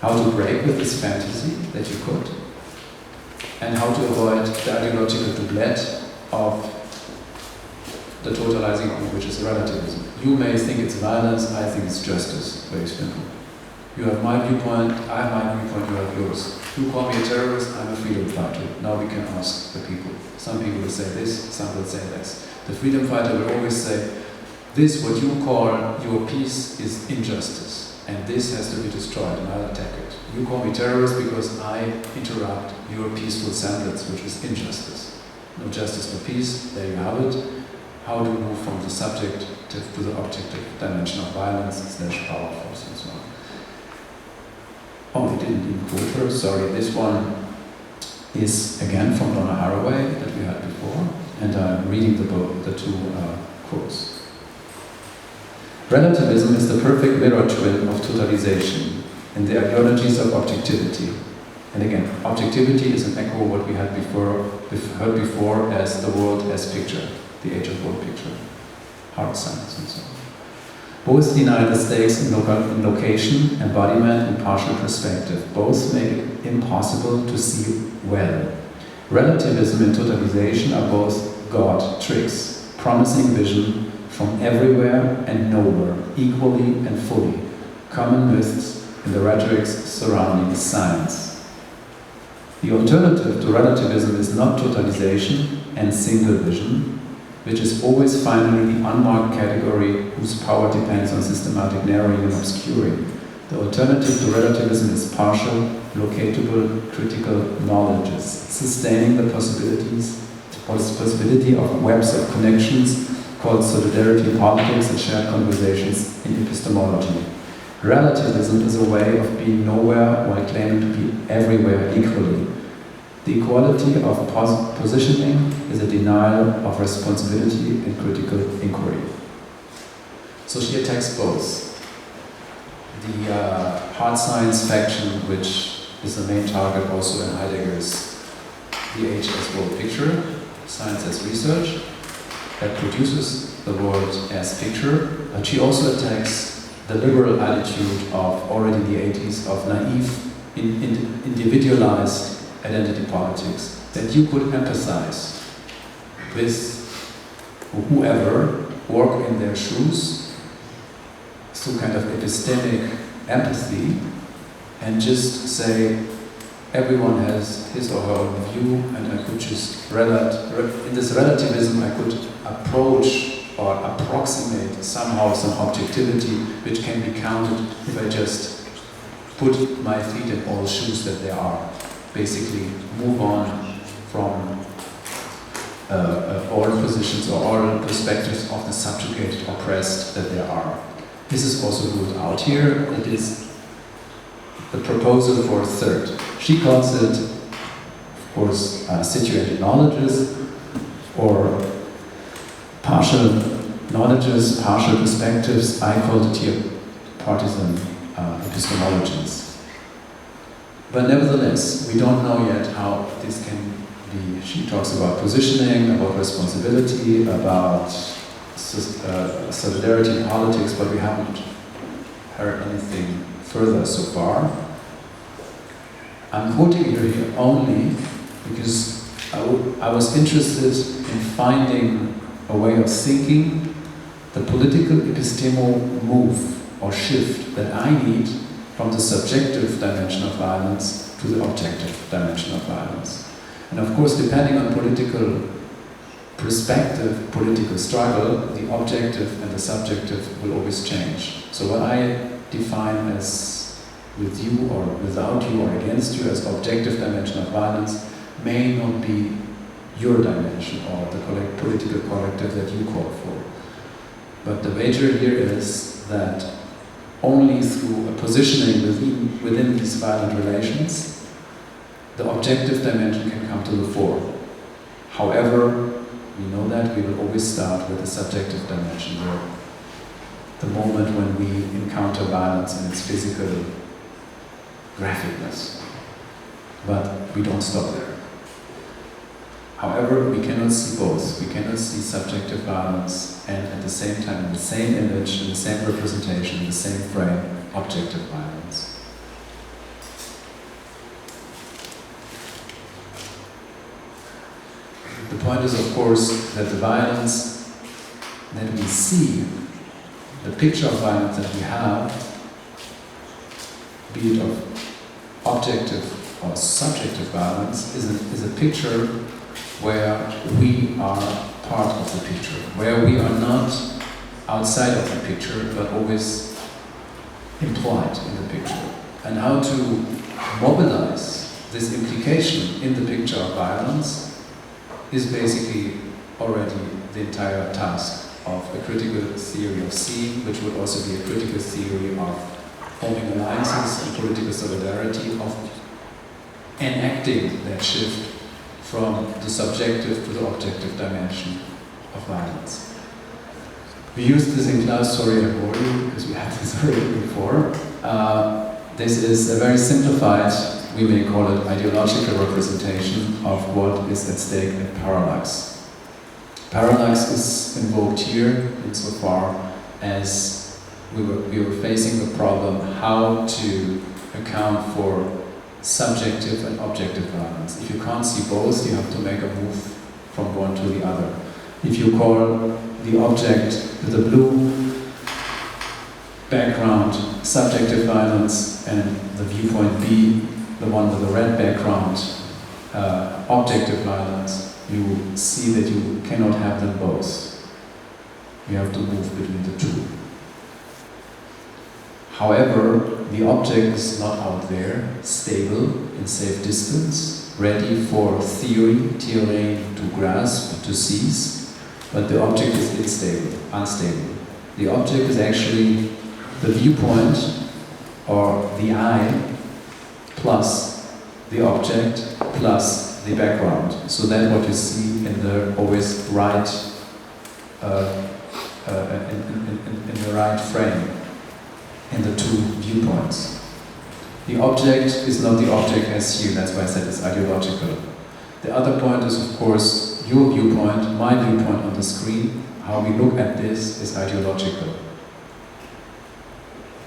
How to break with this fantasy that you could. And how to avoid the ideological doublet of the totalizing, which is relativism. You may think it's violence, I think it's justice, very simple. You have my viewpoint, I have my viewpoint, you have yours. You call me a terrorist, I'm a freedom fighter. Now we can ask the people. Some people will say this, some will say this. The freedom fighter will always say, this, what you call your peace, is injustice. And this has to be destroyed, and I'll attack it. You call me terrorist because I interrupt your peaceful semblance, which is injustice. No justice, no peace, there you have it. How to move from the subjective to the objective dimension of violence / power force and so on. Oh, we didn't even quote her, sorry. This one is again from Donna Haraway that we had before, and I'm reading the book, the two quotes. Relativism is the perfect mirror twin of totalization in the ideologies of objectivity. And again, objectivity is an echo of what we had heard before as the world as picture, the age of world picture, hard science and so on. Both deny the stakes in location, embodiment, and partial perspective. Both make it impossible to see well. Relativism and totalization are both God tricks, promising vision from everywhere and nowhere, equally and fully, common myths in the rhetorics surrounding science. The alternative to relativism is not totalization and single vision, which is always finally the unmarked category whose power depends on systematic narrowing and obscuring. The alternative to relativism is partial, locatable, critical knowledges, sustaining the possibility of webs of connections called solidarity politics and shared conversations in epistemology. Relativism is a way of being nowhere while claiming to be everywhere equally. The equality of positioning is a denial of responsibility and critical inquiry. So she attacks both. The hard science faction, which is the main target also in Heidegger's The Age as World Picture, Science as Research, that produces the world as picture, but she also attacks the liberal attitude of already the 80s of naive, individualized identity politics, that you could empathize with whoever work in their shoes through kind of epistemic empathy and just say everyone has his or her own view and I could just in this relativism I could approach or approximate somehow some objectivity which can be counted if I just put my feet in all shoes that there are. Basically move on from all positions or all perspectives of the subjugated, oppressed that there are. This is also ruled out here. It is the proposal for a third. She calls it, of course, situated knowledges or partial knowledges, partial perspectives. I call it here partisan epistemologies. But nevertheless, we don't know yet how this can be. She talks about positioning, about responsibility, about solidarity in politics, but we haven't heard anything further so far. I'm quoting her here only because I was interested in finding a way of thinking the political epistemo move or shift that I need from the subjective dimension of violence to the objective dimension of violence. And of course, depending on political perspective, political struggle, the objective and the subjective will always change. So what I define as with you or without you or against you as objective dimension of violence may not be your dimension or the political collective that you call for. But the wager here is that only through a positioning within these violent relations, the objective dimension can come to the fore. However, we know that we will always start with the subjective dimension where the moment when we encounter violence in its physical graphicness. But we don't stop there. However, we cannot see both. We cannot see subjective violence and at the same time, in the same image, in the same representation, in the same frame, objective violence. The point is, of course, that the violence that we see, the picture of violence that we have, be it of objective or subjective violence, is a picture where we are part of the picture, where we are not outside of the picture, but always implied in the picture. And how to mobilize this implication in the picture of violence is basically already the entire task of a critical theory of seeing, which would also be a critical theory of forming alliances and political solidarity, of enacting that shift from the subjective to the objective dimension of violence. We used this in class, sorry I bore you, because we had this already before. This is a very simplified, we may call it ideological representation of what is at stake in parallax. Parallax is invoked here insofar as we were facing the problem how to account for subjective and objective violence. If you can't see both, you have to make a move from one to the other. If you call the object with the blue background subjective violence and the viewpoint B, the one with the red background, objective violence, you see that you cannot have them both. You have to move between the two. However, the object is not out there, stable, in safe distance, ready for theory, terrain to grasp, to seize, but the object is unstable. The object is actually the viewpoint, or the I, plus the object, plus the background. So then what you see in the always right, in the right frame, in the two viewpoints. The object is not the object as you, that's why I said it's ideological. The other point is, of course, your viewpoint, my viewpoint on the screen. How we look at this is ideological.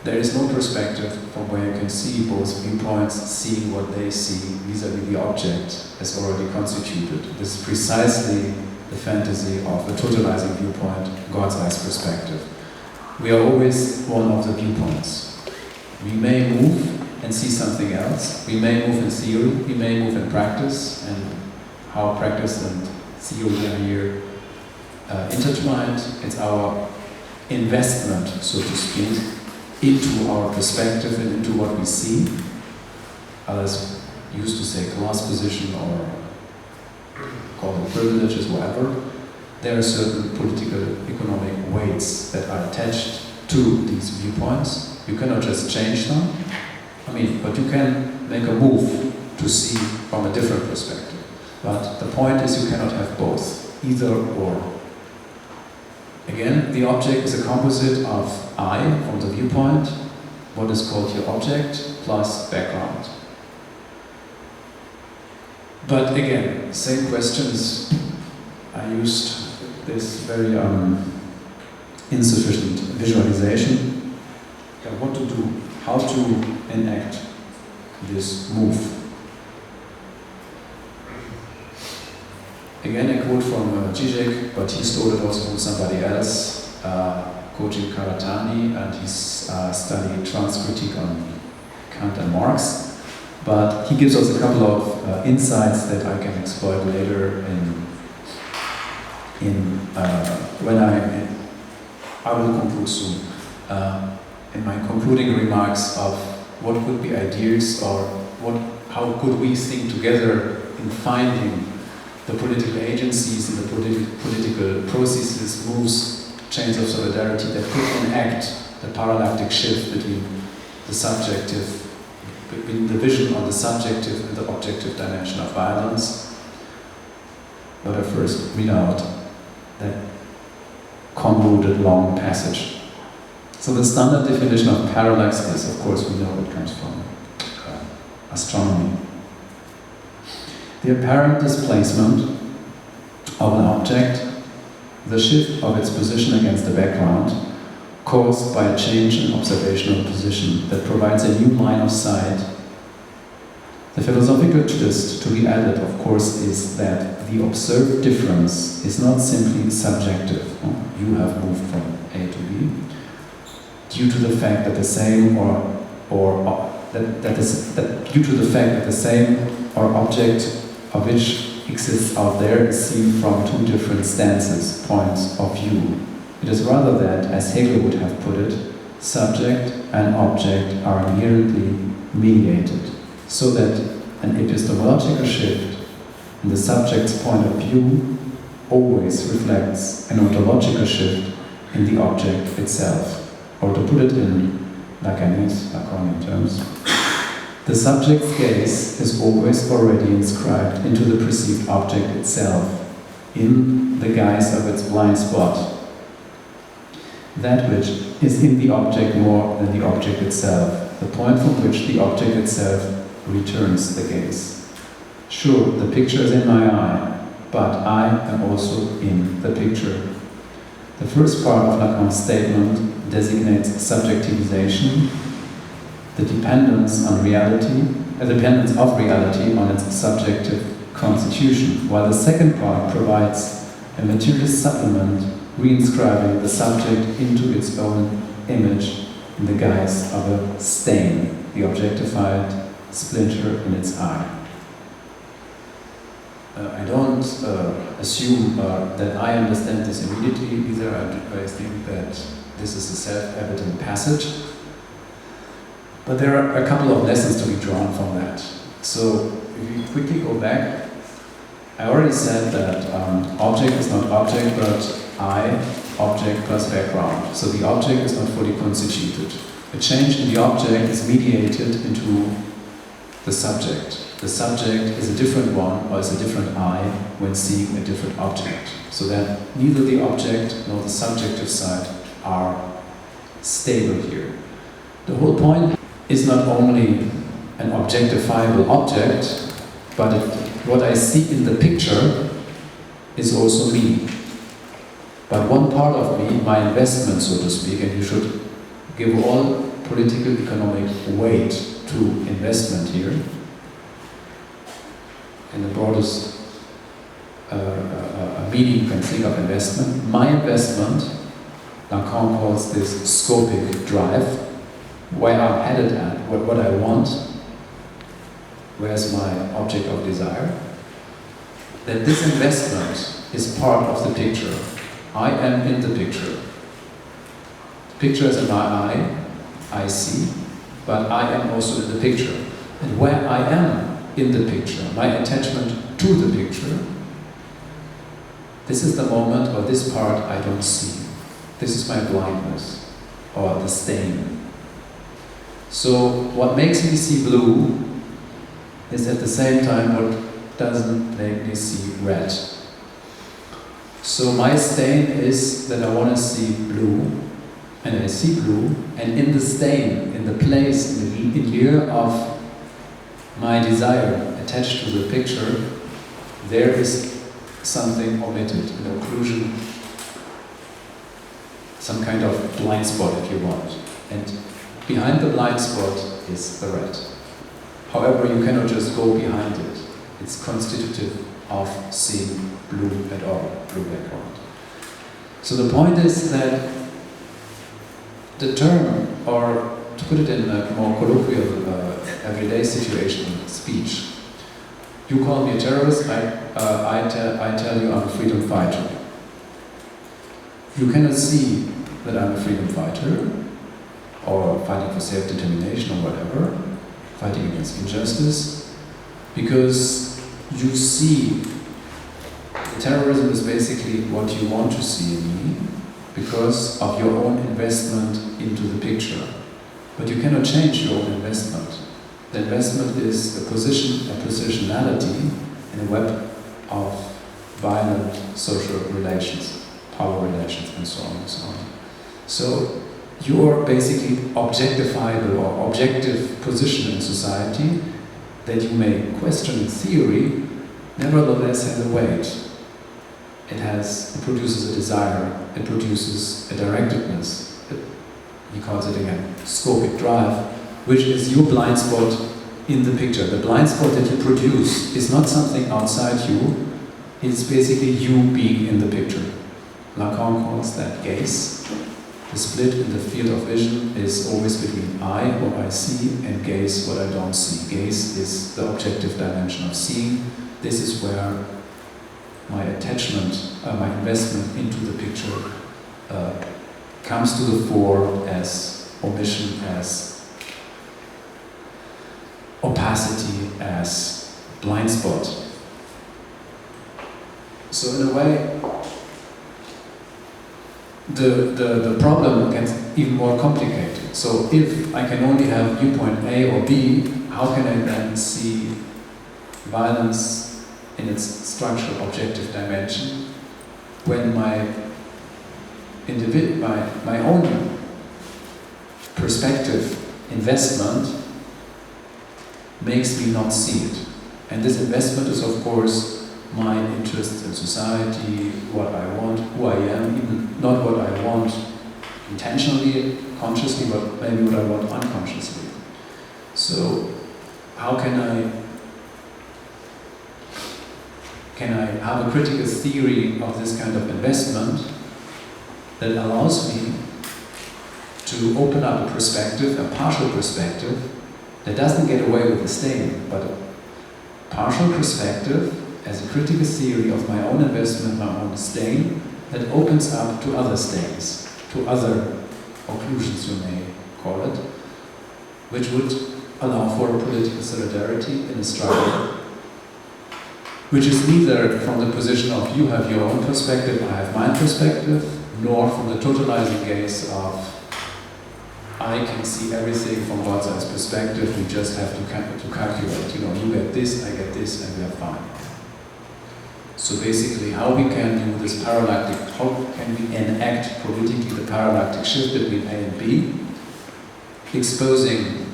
There is no perspective from where you can see both viewpoints, seeing what they see vis-à-vis the object as already constituted. This is precisely the fantasy of the totalizing viewpoint, God's eyes perspective. We are always one of the viewpoints. We may move and see something else. We may move in theory, we may move in practice, and how practice and theory are here intertwined. It's our investment, so to speak, into our perspective and into what we see. Others used to say class position or call it privileges, whatever. There are certain political, economic weights that are attached to these viewpoints. You cannot just change them. But you can make a move to see from a different perspective. But the point is you cannot have both, either or. Again, the object is a composite of I, from the viewpoint, what is called your object, plus background. But again, same questions. I used this very insufficient visualization. What to do, how to enact this move. Again, a quote from Zizek, but he stole it also from somebody else, Koji Karatani, and he studied Transcritique on Kant and Marx. But he gives us a couple of insights that I can exploit later when I will conclude soon. In my concluding remarks of what could be ideas or how could we think together in finding the political agencies and the political processes, moves, chains of solidarity that could enact the parallactic shift between the subjective, between the vision on the subjective and the objective dimension of violence. But I first read out that convoluted long passage. So the standard definition of parallax is, of course, we know it comes from astronomy. The apparent displacement of an object, the shift of its position against the background, caused by a change in observational position that provides a new line of sight. The philosophical twist to be added, of course, is that the observed difference is not simply subjective. You have moved from A to B due to the fact that the same due to the fact that the same or object of which exists out there is seen from two different stances, points of view. It is rather that, as Hegel would have put it, subject and object are inherently mediated, so that an epistemological shift in the subject's point of view always reflects an ontological shift in the object itself. Or to put it in Lacanian terms, the subject's gaze is always already inscribed into the perceived object itself, in the guise of its blind spot. That which is in the object more than the object itself, the point from which the object itself returns the gaze. Sure, the picture is in my eye, but I am also in the picture. The first part of Lacan's statement designates subjectivization, the dependence of reality on its subjective constitution, while the second part provides a materialist supplement reinscribing the subject into its own image in the guise of a stain, the objectified splinter in its eye. I don't assume that I understand this immediately either. I think that this is a self-evident passage. But there are a couple of lessons to be drawn from that. So if we quickly go back, I already said that object is not object, but I, object plus background. So the object is not fully constituted. A change in the object is mediated into the subject. The subject is a different one, or is a different I, when seeing a different object. So that neither the object nor the subjective side are stable here. The whole point is not only an objectifiable object, but what I see in the picture is also me. But one part of me, my investment, so to speak, and you should give all political economic weight to investment here, in the broadest meaning you can think of investment. My investment, Lacan calls this scopic drive, where I'm headed at, what I want, where's my object of desire, that this investment is part of the picture. I am in the picture. The picture is in my eye, I see, but I am also in the picture. And where I am in the picture, my attachment to the picture, this is the moment, or this part I don't see. This is my blindness, or the stain. So what makes me see blue is at the same time what doesn't make me see red. So my stain is that I want to see blue, and I see blue, and in the stain, in the place, in the milieu of my desire attached to the picture, there is something omitted, an occlusion, some kind of blind spot if you want. And behind the blind spot is the red. However, you cannot just go behind it. It's constitutive of seeing blue at all, blue background. So the point is that the term, or to put it in a more colloquial, everyday situation speech, you call me a terrorist, I tell you I'm a freedom fighter. You cannot see that I'm a freedom fighter, or fighting for self-determination or whatever, fighting against injustice, because you see terrorism is basically what you want to see in me because of your own investment into the picture. But you cannot change your own investment. The investment is a positionality in a web of violent social relations, power relations, and so on and so on. So your basically objectifiable or objective position in society that you may question in theory, nevertheless has a weight. It produces a desire, it produces a directedness. He calls it again scopic drive, which is your blind spot in the picture. The blind spot that you produce is not something outside you, it's basically you being in the picture. Lacan calls that gaze. The split in the field of vision is always between I, what I see, and gaze, what I don't see. Gaze is the objective dimension of seeing. This is where my attachment, my investment into the picture comes to the fore as omission, as opacity, as blind spot. So in a way, the problem gets even more complicated. So if I can only have viewpoint A or B, how can I then see violence in its structural objective dimension when my own perspective investment makes me not see it? And this investment is, of course, my interests in society, what I want, who I am, even not what I want intentionally, consciously, but maybe what I want unconsciously. So how can I have a critical theory of this kind of investment that allows me to open up a perspective, a partial perspective, that doesn't get away with the stain, but a partial perspective as a critical theory of my own investment, my own stain, that opens up to other stains, to other occlusions, you may call it, which would allow for a political solidarity in a struggle, which is neither from the position of you have your own perspective, I have my perspective, nor from the totalizing gaze of I can see everything from God's eyes perspective, we just have to calculate, you get this, I get this, and we are fine. So basically, how we can do this parallactic, how can we enact politically the parallactic shift between A and B, exposing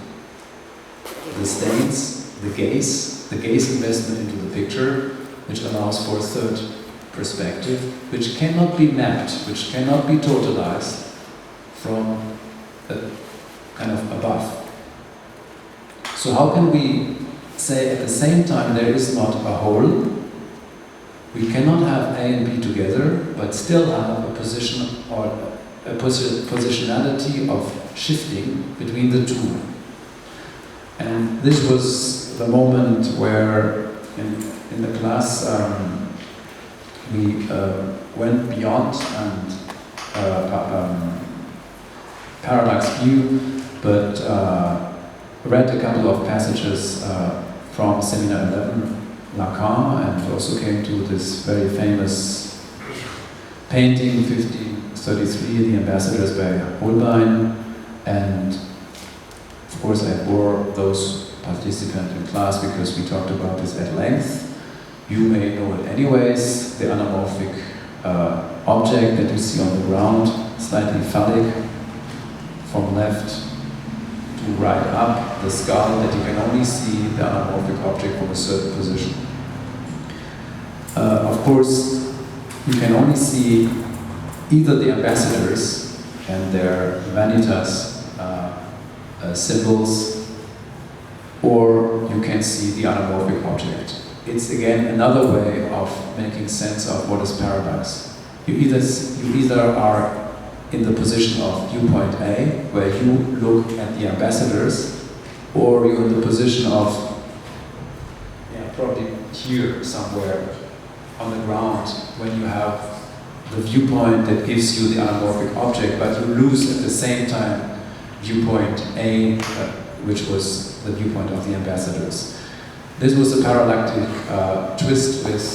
the stains, the gaze investment into the picture, which allows for a third perspective, which cannot be mapped, which cannot be totalized from kind of above. So how can we say at the same time there is not a whole? We cannot have A and B together, but still have a position or a positionality of shifting between the two. And this was the moment where in the class we went beyond and parallax view, but read a couple of passages from Seminar 11, Lacan, and also came to this very famous painting, 1533, The Ambassadors by Holbein, and of course I bore those participants in class because we talked about this at length. You may know it anyways, the anamorphic object that you see on the ground, slightly phallic, from left to right up, the skull that you can only see the anamorphic object from a certain position. Of course, you can only see either the ambassadors and their vanitas symbols, or you can see the anamorphic object. It's again another way of making sense of what is paradox. You either are in the position of viewpoint A, where you look at the ambassadors, or you're in the position of, probably here somewhere on the ground, when you have the viewpoint that gives you the anamorphic object, but you lose at the same time viewpoint A, which was the viewpoint of the ambassadors. This was a parallactic twist with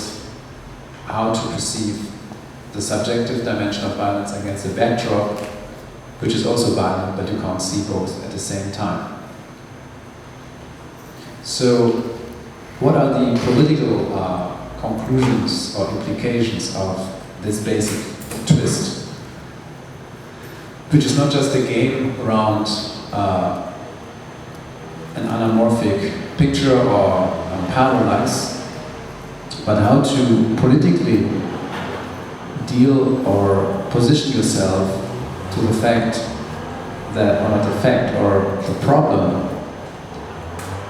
how to perceive the subjective dimension of violence against a backdrop, which is also violent, but you can't see both at the same time. So, what are the political conclusions or implications of this basic twist? which is not just a game around an anamorphic picture or parallax, but how to politically deal or position yourself to the fact that, or not the fact, or the problem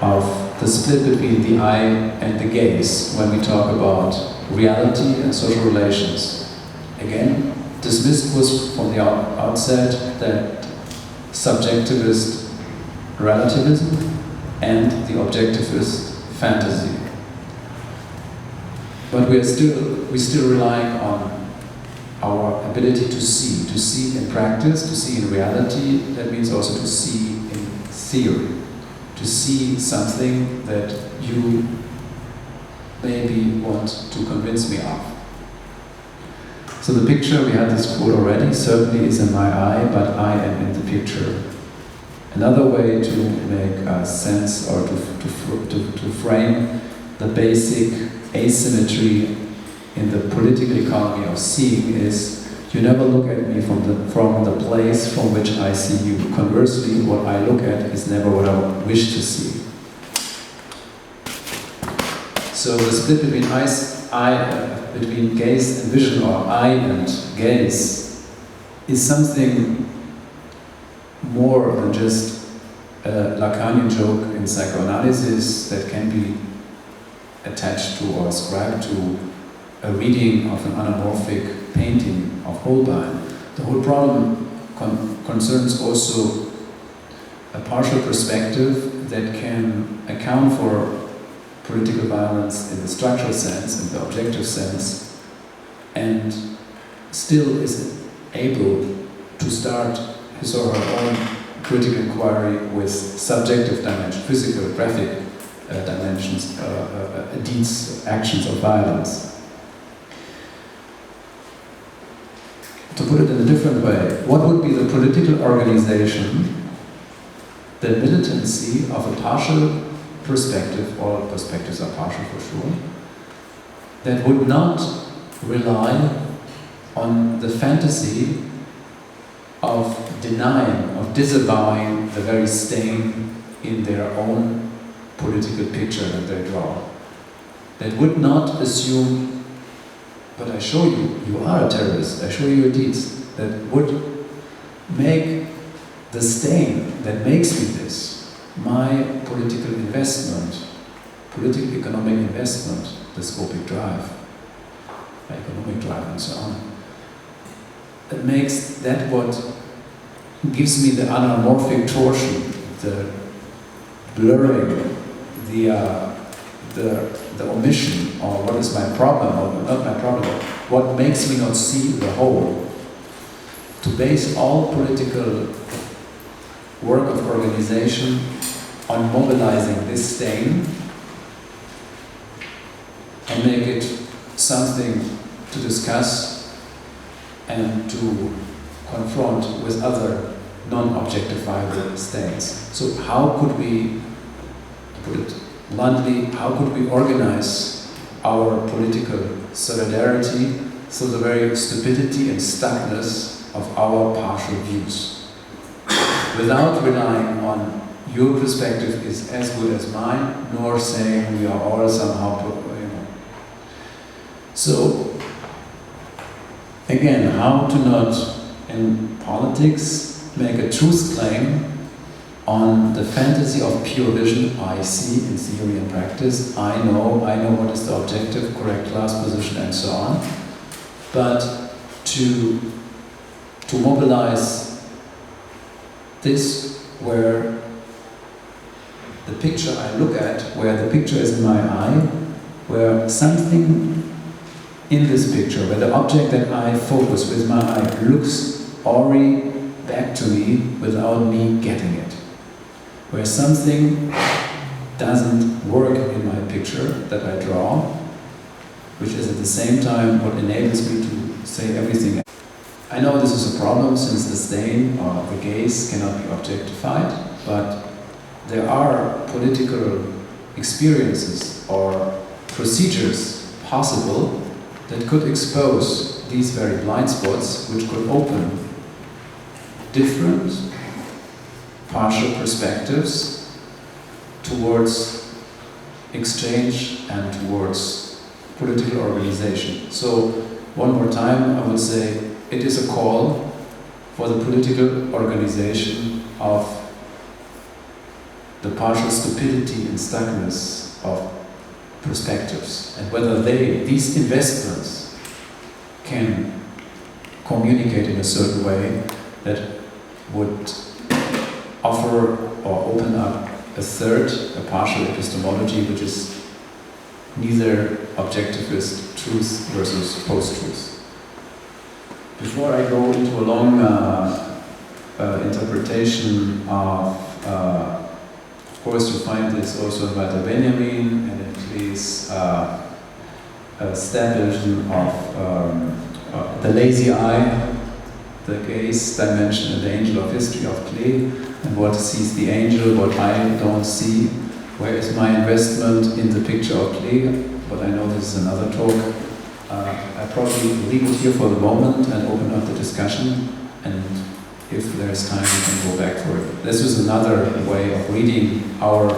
of the split between the I and the gaze when we talk about reality and social relations. Again, dismissed was from the outset that subjectivist relativism and the objectivist fantasy. But we're still relying on our ability to see in practice, to see in reality. That means also to see in theory, to see something that you maybe want to convince me of. So the picture, we had this quote already, certainly is in my eye, but I am in the picture. Another way to make sense or to frame the basic asymmetry in the political economy of seeing is you never look at me from the place from which I see you. Conversely, what I look at is never what I wish to see. So the split between between gaze and vision, or eye and gaze, is something more than just a Lacanian joke in psychoanalysis that can be attached to or ascribed to a reading of an anamorphic painting of Holbein. The whole problem concerns also a partial perspective that can account for political violence in the structural sense, in the objective sense, and still is able to start his or her own critical inquiry with subjective dimension, physical, graphic dimensions, deeds, actions of violence. To put it in a different way, what would be the political organization, the militancy of a partial perspective, all perspectives are partial for sure, that would not rely on the fantasy of denying, of disavowing the very stain in their own political picture that they draw. That would not assume, but I show you, you are a terrorist, I show you your deeds. That would make the stain that makes me this, my political investment, political economic investment, the scopic drive, my economic drive and so on. That makes that what gives me the anamorphic torsion, the blurring, the omission, or what is my problem, or not my problem, what makes me not see the whole. To base all political work of organization on mobilizing this stain and make it something to discuss and to confront with other non-objectifiable stains. So how could we, to put it bluntly, how could we organize our political solidarity through the very stupidity and stuckness of our partial views, without relying on your perspective is as good as mine, nor saying we are all somehow, So, again, how to not, in politics, make a truth claim on the fantasy of pure vision. I see in theory and practice, I know what is the objective, correct class position, and so on. But to mobilize this where the picture I look at, where the picture is in my eye, where something in this picture, where the object that I focus with my eye looks already back to me without me getting it. Where something doesn't work in my picture that I draw, which is at the same time what enables me to say everything. I know this is a problem since the stain or the gaze cannot be objectified, but there are political experiences or procedures possible that could expose these very blind spots, which could open different partial perspectives towards exchange and towards political organization. So, one more time, I would say it is a call for the political organization of the partial stupidity and stuckness of perspectives, and whether these investments can communicate in a certain way that would offer or open up a third, a partial epistemology, which is neither objectivist truth versus post-truth. Before I go into a long interpretation of course you find this also in Walter Benjamin, and it is establishment of the lazy eye, the gaze dimension and the angel of history of Klee, and what sees the angel, what I don't see. Where is my investment in the picture of Klee? But I know this is another talk. I probably leave it here for the moment and open up the discussion, and if there's time we can go back for it. This is another way of reading our,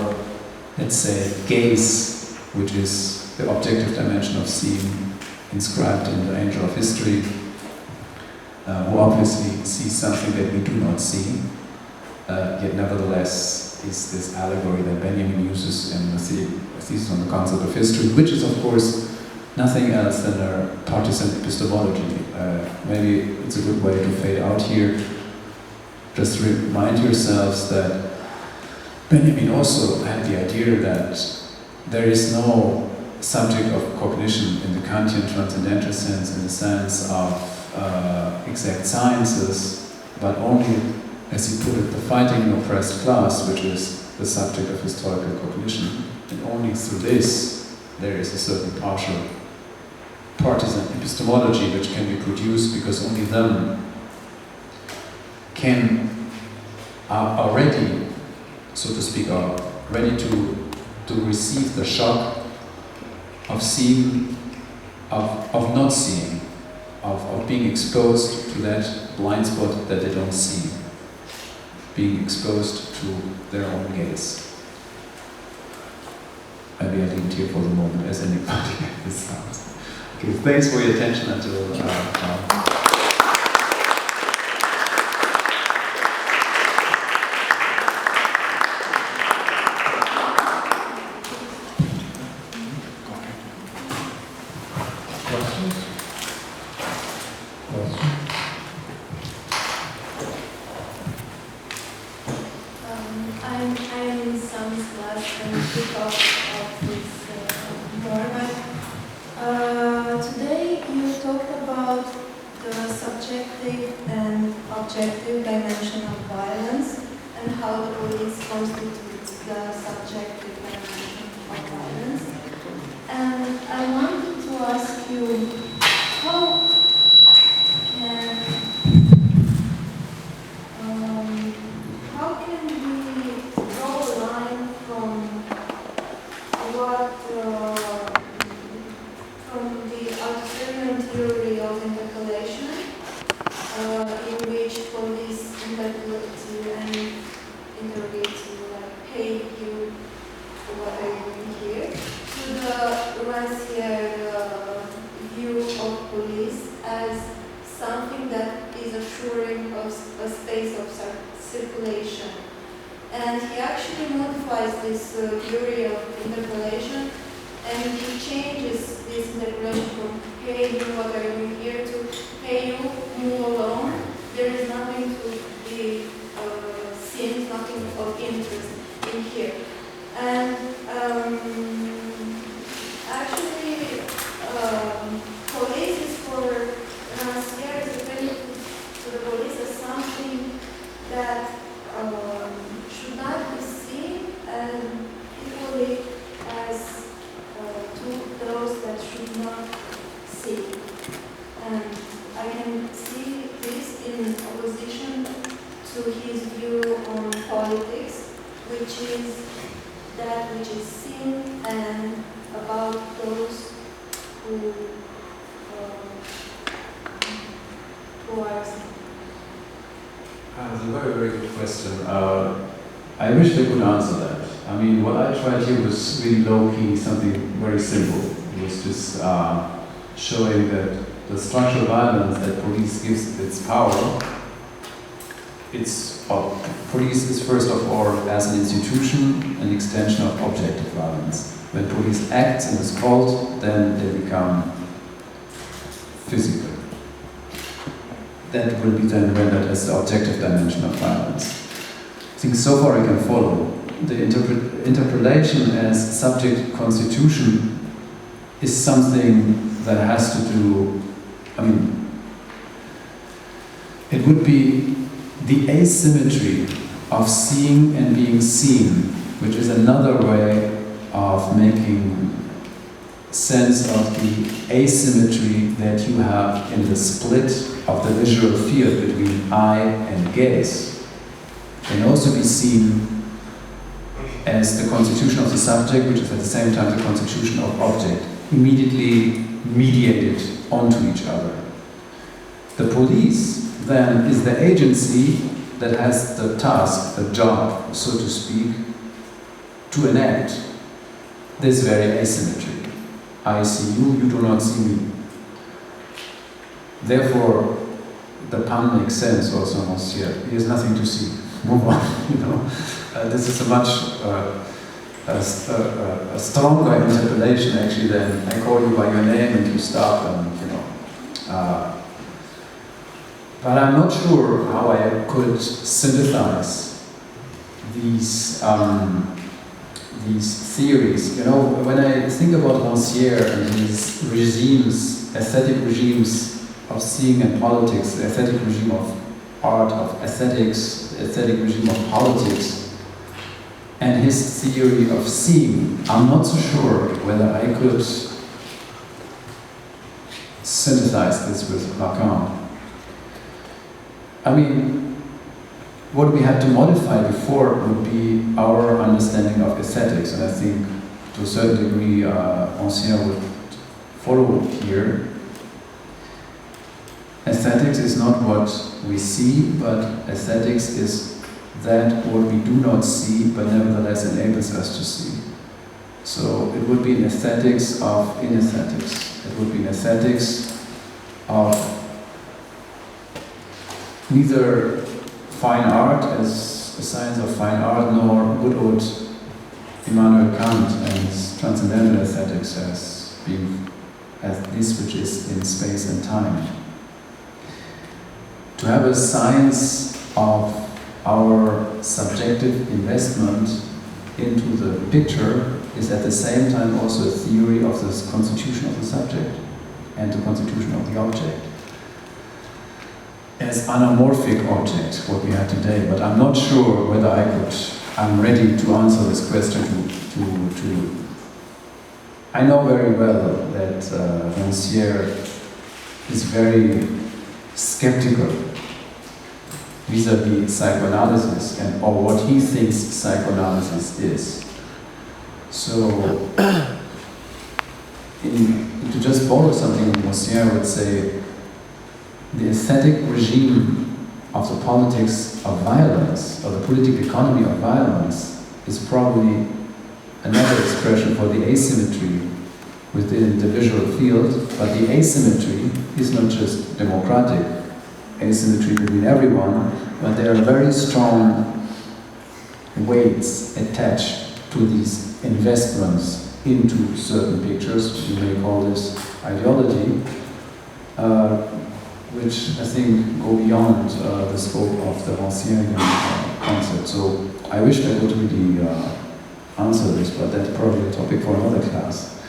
let's say, gaze, which is the objective dimension of seeing inscribed in the angel of history, who obviously sees something that we do not see, yet nevertheless is this allegory that Benjamin uses in the thesis on the concept of history, which is of course nothing else than a partisan epistemology. Maybe it's a good way to fade out here. Just remind yourselves that Benjamin also had the idea that there is no subject of cognition in the Kantian transcendental sense, in the sense of exact sciences, but only, as he put it, the fighting and oppressed class, which is the subject of historical cognition. And only through this there is a certain partisan epistemology which can be produced, because only them are ready, so to speak, are ready to receive the shock of seeing, of not seeing, of being exposed to that blind spot that they don't see, being exposed to their own gaze. Maybe I leave it here for the moment, as anybody this sounds. Okay, thanks for your attention until That's a very, very good question. I wish I could answer that. I mean, what I tried here was really low-key, something very simple. It was just showing that the structural violence that police gives its power, police is first of all, as an institution, an extension of objective violence. When police acts and is called, then they become physical. That will be then rendered as the objective dimension of violence. I think so far I can follow. The interpolation as subject constitution is something that has to do, I mean, it would be the asymmetry of seeing and being seen, which is another way of making sense of the asymmetry that you have in the split of the visual field between eye and gaze. Can also be seen as the constitution of the subject, which is at the same time the constitution of object, immediately mediated onto each other. The police, then, is the agency that has the task, the job, so to speak, to enact this very asymmetry. I see you, you do not see me. Therefore, the pun makes sense also, monsieur. He has nothing to see. Move on, you know. This is a much a stronger interpellation actually than I call you by your name and you stop and, you know. But I'm not sure how I could synthesize these theories. You know, when I think about Rancière and his regimes, aesthetic regimes of seeing and politics, the aesthetic regime of art, of aesthetics, the aesthetic regime of politics, and his theory of seeing, I'm not so sure whether I could synthesize this with Lacan. I mean, what we had to modify before would be our understanding of aesthetics, and I think to a certain degree Rancière would follow here. Aesthetics is not what we see, but aesthetics is that what we do not see, but nevertheless enables us to see. So it would be an aesthetics of inaesthetics. It would be an aesthetics of neither fine art as a science of fine art, nor good old Immanuel Kant and his transcendental aesthetics as being as this which is in space and time. To have a science of our subjective investment into the picture is at the same time also a theory of the constitution of the subject and the constitution of the object as anamorphic object, what we have today. But I'm not sure whether I'm ready to answer this question I know very well that Rancière is very skeptical vis-à-vis psychoanalysis or what he thinks psychoanalysis is. So, to just borrow something Rancière would say, the aesthetic regime of the politics of violence, or the political economy of violence, is probably another expression for the asymmetry within the visual field, but the asymmetry is not just democratic asymmetry between everyone, but there are very strong weights attached to these investments into certain pictures. You may call this ideology, which I think go beyond the scope of the Rancièrean concept. So I wish I could really answer this, but that's probably a topic for another class.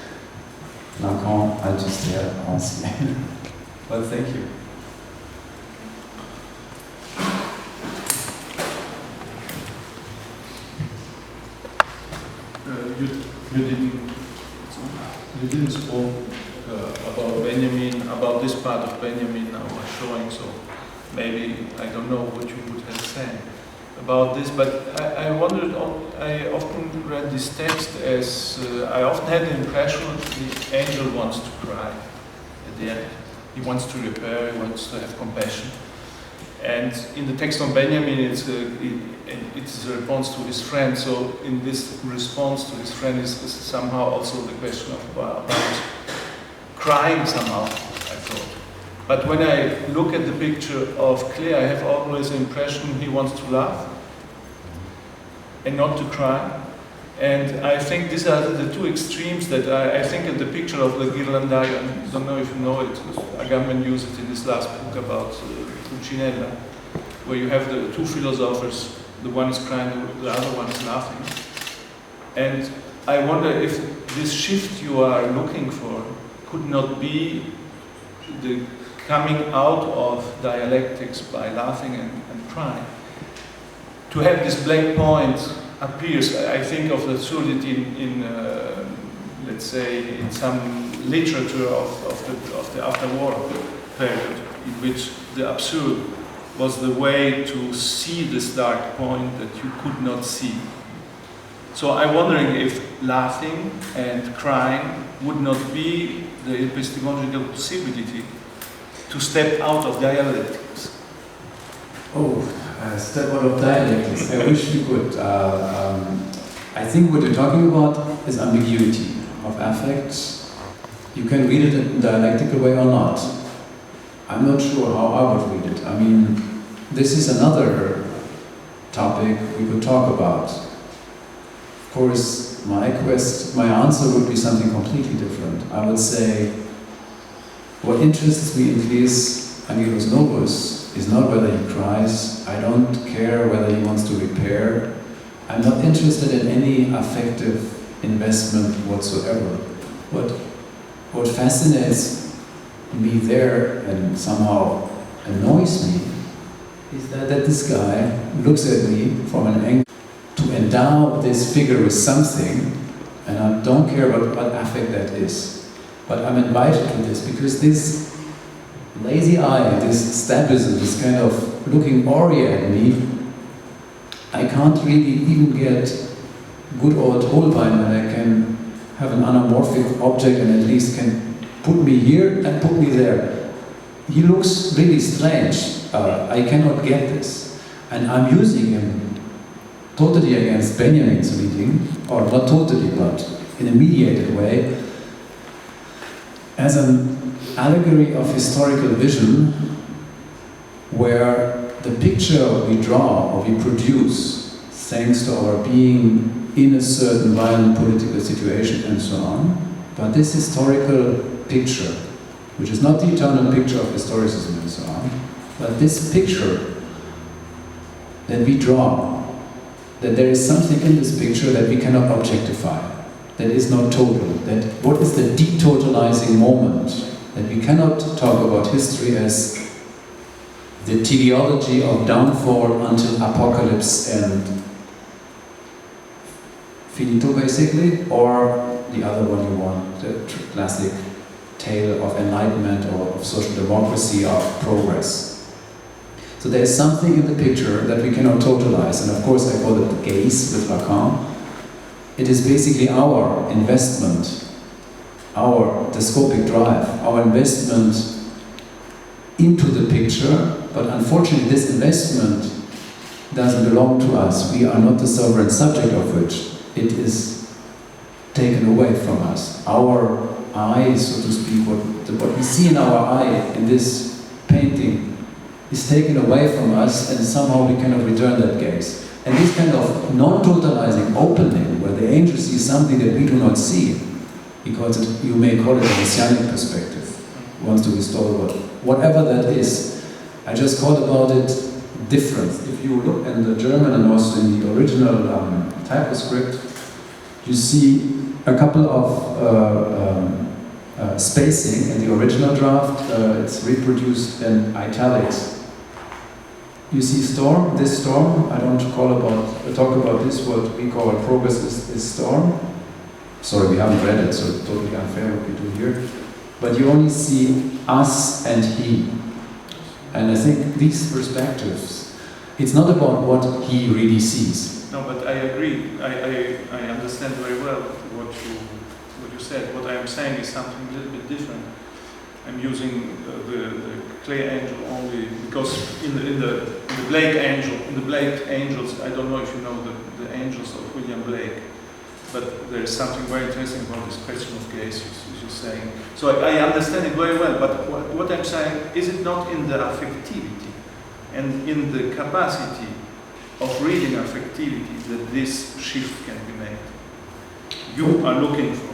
Lacan, I just Rancière. Well, thank you. You didn't spoke about Benjamin, about this part of Benjamin I was showing, so maybe I don't know what you would have said about this, but I wondered, I often read this text as, I often had the impression the angel wants to cry at the end. He wants to repair, he wants to have compassion. And in the text on Benjamin, it's a response to his friend. So in this response to his friend is somehow also the question of about crying somehow, I thought. But when I look at the picture of Claire, I have always the impression he wants to laugh and not to cry. And I think these are the two extremes that I think in the picture of the Ghirlandaio, I don't know if you know it, Agamben used it in his last book about Pulcinella, where you have the two philosophers, the one is crying, the other one is laughing. And I wonder if this shift you are looking for could not be the coming out of dialectics by laughing and crying. To have this black point appears, I think of the absurdity in let's say, in some literature of the after-war period, in which the absurd was the way to see this dark point that you could not see. So I'm wondering if laughing and crying would not be the epistemological possibility to step out of dialectics. Step out of dialectics. I wish we could. I think what you're talking about is ambiguity of affect. You can read it in a dialectical way or not. I'm not sure how I would read it. I mean, this is another topic we could talk about. Of course, my answer would be something completely different. I would say, what interests me in Klee's Angelus Novus is not whether he cries. I don't care whether he wants to repair. I'm not interested in any affective investment whatsoever. What fascinates me there and somehow annoys me is that this guy looks at me from an angle to endow this figure with something, and I don't care what affect that is. But I'm invited to this because this lazy eye, this stabism, this kind of looking aria at me, I can't really even get good old Holbein when I can have an anamorphic object and at least can put me here and put me there. He looks really strange. I cannot get this. And I'm using him totally against Benjamin's reading, or not totally, but in a mediated way, as an allegory of historical vision, where the picture we draw or we produce, thanks to our being in a certain violent political situation and so on, but this historical picture, which is not the eternal picture of historicism and so on, but this picture that we draw, that there is something in this picture that we cannot objectify, that is not total, that what is the detotalizing moment, that we cannot talk about history as the teleology of downfall until apocalypse and finito basically, or the other one you want, the classic tale of enlightenment or of social democracy, of progress. So there is something in the picture that we cannot totalize, and of course I call it the gaze with Lacan. It is basically our investment, our descopic drive, our investment into the picture, but unfortunately this investment doesn't belong to us. We are not the sovereign subject of which. It is taken away from us. Our eye, so to speak, what we see in our eye in this painting is taken away from us, and somehow we cannot return that gaze. And this kind of non-totalizing opening, where the angel sees something that we do not see, because you may call it a messianic perspective, wants to restore whatever that is. I just called about it difference. If you look in the German and also in the original typoscript, you see a couple of spacing in the original draft. It's reproduced in italics. You see storm, this storm, I don't talk about this, what we call progress is storm. Sorry, we haven't read it, so it's totally unfair what we do here. But you only see us and he. And I think these perspectives, it's not about what he really sees. No, but I agree. I understand very well what you said. What I am saying is something a little bit different. I'm using the clay angel only possibly because in the Blake Angels, I don't know if you know the Angels of William Blake, but there is something very interesting about this question of gaze, as you're saying. So I understand it very well, but what I'm saying, is it not in the affectivity and in the capacity of reading affectivity that this shift can be made? You are looking for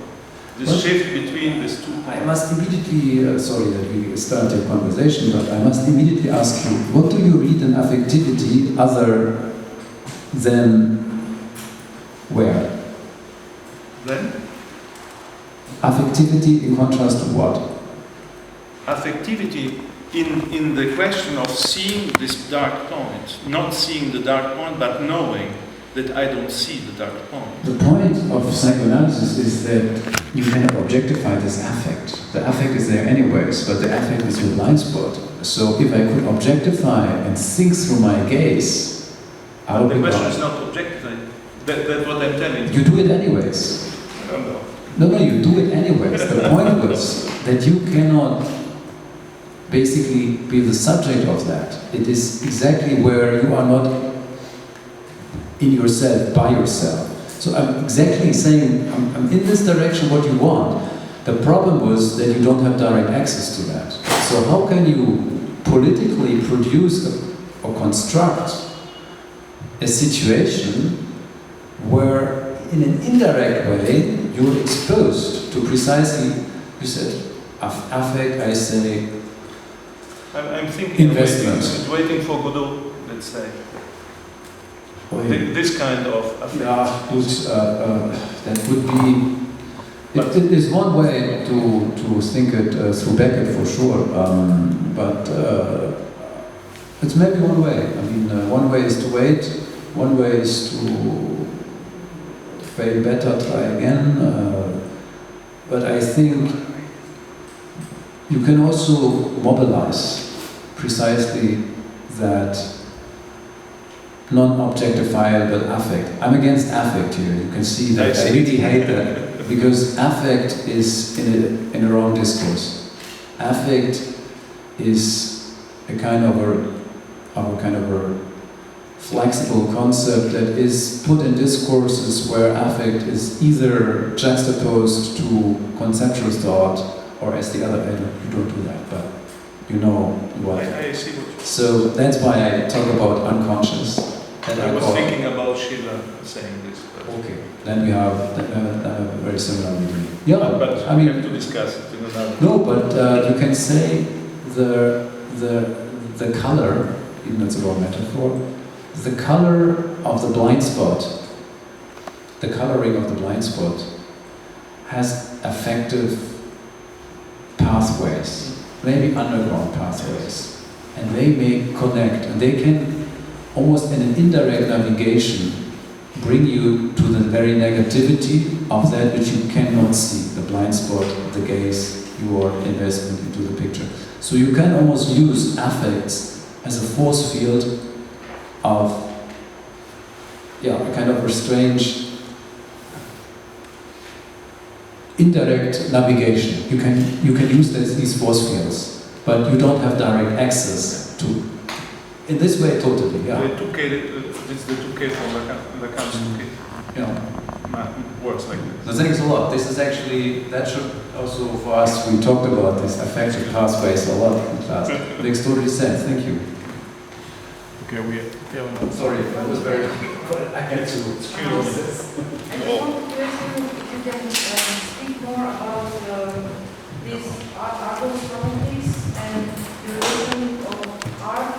this shift between these two points. I must immediately, sorry that we started a conversation, but I must immediately ask you, what do you read in affectivity other than where? Then? Affectivity in contrast to what? Affectivity in the question of seeing this dark point, not seeing the dark point, but knowing that I don't see the dark point. The point of psychoanalysis is that you cannot objectify this affect. The affect is there anyways, but the affect is your blind spot. So if I could objectify and think through my gaze, I would be the question gone. is not objectifying. That's what I'm telling you. You do it anyways. I don't know. No, you do it anyways. The point was that you cannot basically be the subject of that. It is exactly where you are not in yourself, by yourself. So I'm exactly saying, I'm in this direction what you want. The problem was that you don't have direct access to that. So how can you politically produce or construct a situation where in an indirect way you're exposed to precisely, you said, affect, I say, I'm thinking investment. waiting for Godot, let's say. This kind of affect. Yeah, that would be. It is one way to think it through Beckett for sure, but it's maybe one way. I mean, one way is to wait, one way is to fail better, try again. But I think you can also mobilize precisely that non-objectifiable affect. I'm against affect here. You can see that I really hate that because affect is in a wrong discourse. Affect is a kind of a flexible concept that is put in discourses where affect is either juxtaposed to conceptual thought or as the other. You don't do that, but you know what. I see what you. So that's why I talk about unconscious. I was thinking about Schiller saying this. Okay, then we have a very similar reading. Yeah, but I mean, we have to discuss it in another. No, but you can say the color, even though it's a wrong metaphor, the color of the blind spot, the coloring of the blind spot, has affective pathways, maybe underground pathways, and they may connect, and they can almost in an indirect navigation bring you to the very negativity of that which you cannot see, the blind spot, the gaze, your investment into the picture. So you can almost use affects as a force field of, a kind of a strange indirect navigation. You can use these force fields, but you don't have direct access to. In this way, totally, yeah. The 2K, it's the 2K from Lacan's 2K. Yeah. Works like this. No, thanks a lot. This is actually, that should also for us, we talked about this affective pathways a lot in class. It makes totally sense. Thank you. Okay, I'm sorry, that was very. I had to excuse this. I just want to ask you if you can speak more about these Argos properties and the relation of art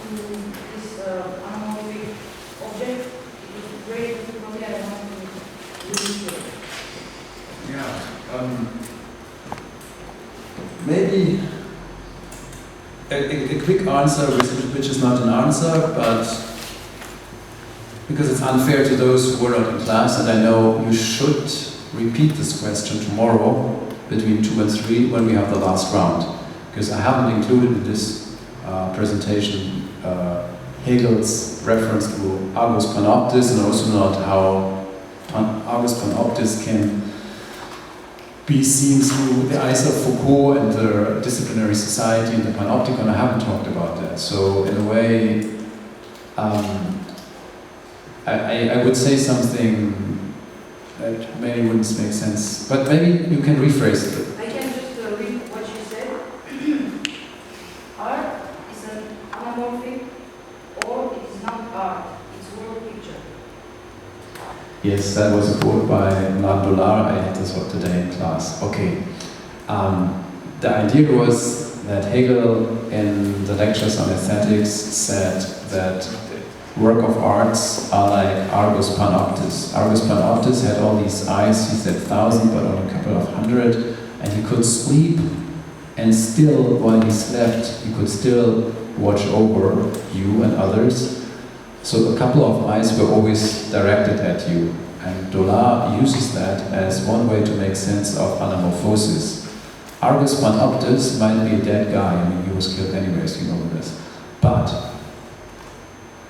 to this anamorphic object. It is great difficulty. I want to read it. Yeah. Maybe a quick answer, which is not an answer, but because it's unfair to those who were not in class, and I know you should repeat this question tomorrow between 2 and 3 when we have the last round, because I haven't included in this presentation Hegel's reference to Argus panoptis, and also not how Argus panoptis can be seen through the eyes of Foucault and the disciplinary society and the panopticon. I haven't talked about that. So in a way, I would say something that maybe wouldn't make sense, but maybe you can rephrase it. I can just read what you said. Art is an anamorphic, or it is not art, it's world picture. Yes, that was a quote by Landolar. I had this one today in class. Okay. The idea was that Hegel, in the lectures on aesthetics, said that work of arts are like Argus Panoptis. Argus Panoptis had all these eyes, he said 1,000, but only a couple of hundred, and he could sleep, and still, while he slept, he could still watch over you and others. So a couple of eyes were always directed at you, and Dolar uses that as one way to make sense of anamorphosis. Argus Panoptis might be a dead guy, I mean he was killed anyways, you know this. But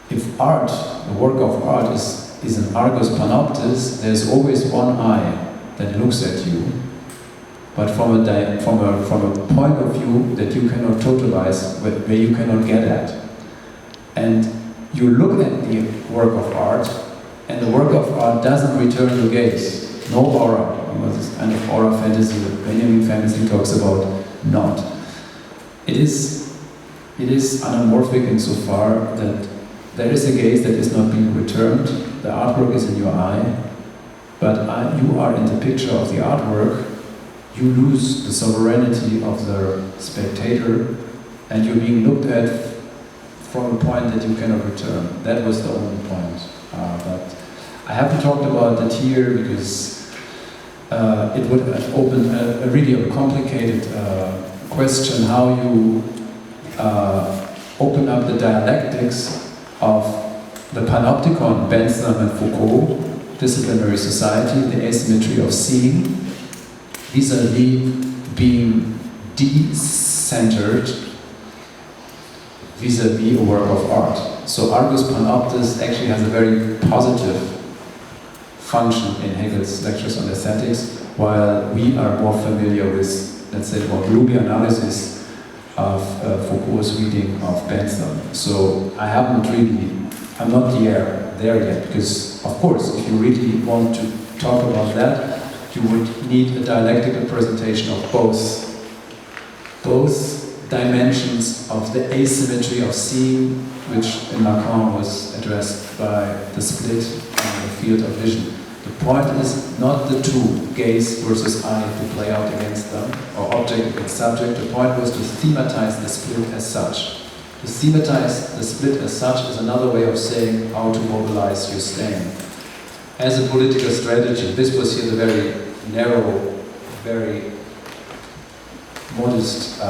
if art, the work of art is an Argus Panoptis, there's always one eye that looks at you, but from a point of view that you cannot totalize, where you cannot get at. And you look at the work of art, and the work of art doesn't return your gaze. No aura. You know, this kind of aura fantasy that Benjamin famously talks about, not. It is anamorphic insofar that there is a gaze that is not being returned. The artwork is in your eye, but you are in the picture of the artwork. You lose the sovereignty of the spectator, and you're being looked at from a point that you cannot return. That was the only point. But I haven't talked about that here because it would open a really complicated question how you open up the dialectics of the panopticon, Bentham and Foucault, disciplinary society, the asymmetry of seeing, vis-a-vis being de-centered vis-a-vis a work of art. So Argus Panoptis actually has a very positive function in Hegel's lectures on aesthetics, while we are more familiar with, let's say, more gloomy analysis of Foucault's reading of Bentham. So I'm not there yet, because of course, if you really want to talk about that, you would need a dialectical presentation of both dimensions of the asymmetry of seeing, which in Lacan was addressed by the split on the field of vision. The point is not the two, gaze versus eye, to play out against them, or object against subject. The point was to thematize the split as such. To thematize the split as such is another way of saying how to mobilize your stand. As a political strategy, this was here the very narrow, very modest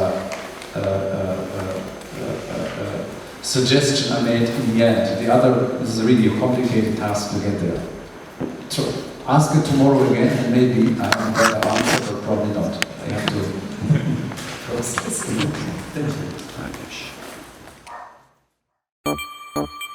suggestion I made in the end. The other, this is really a complicated task to get there. So ask it tomorrow again, and maybe I have a better answer, but probably not. I have to process. Thank you.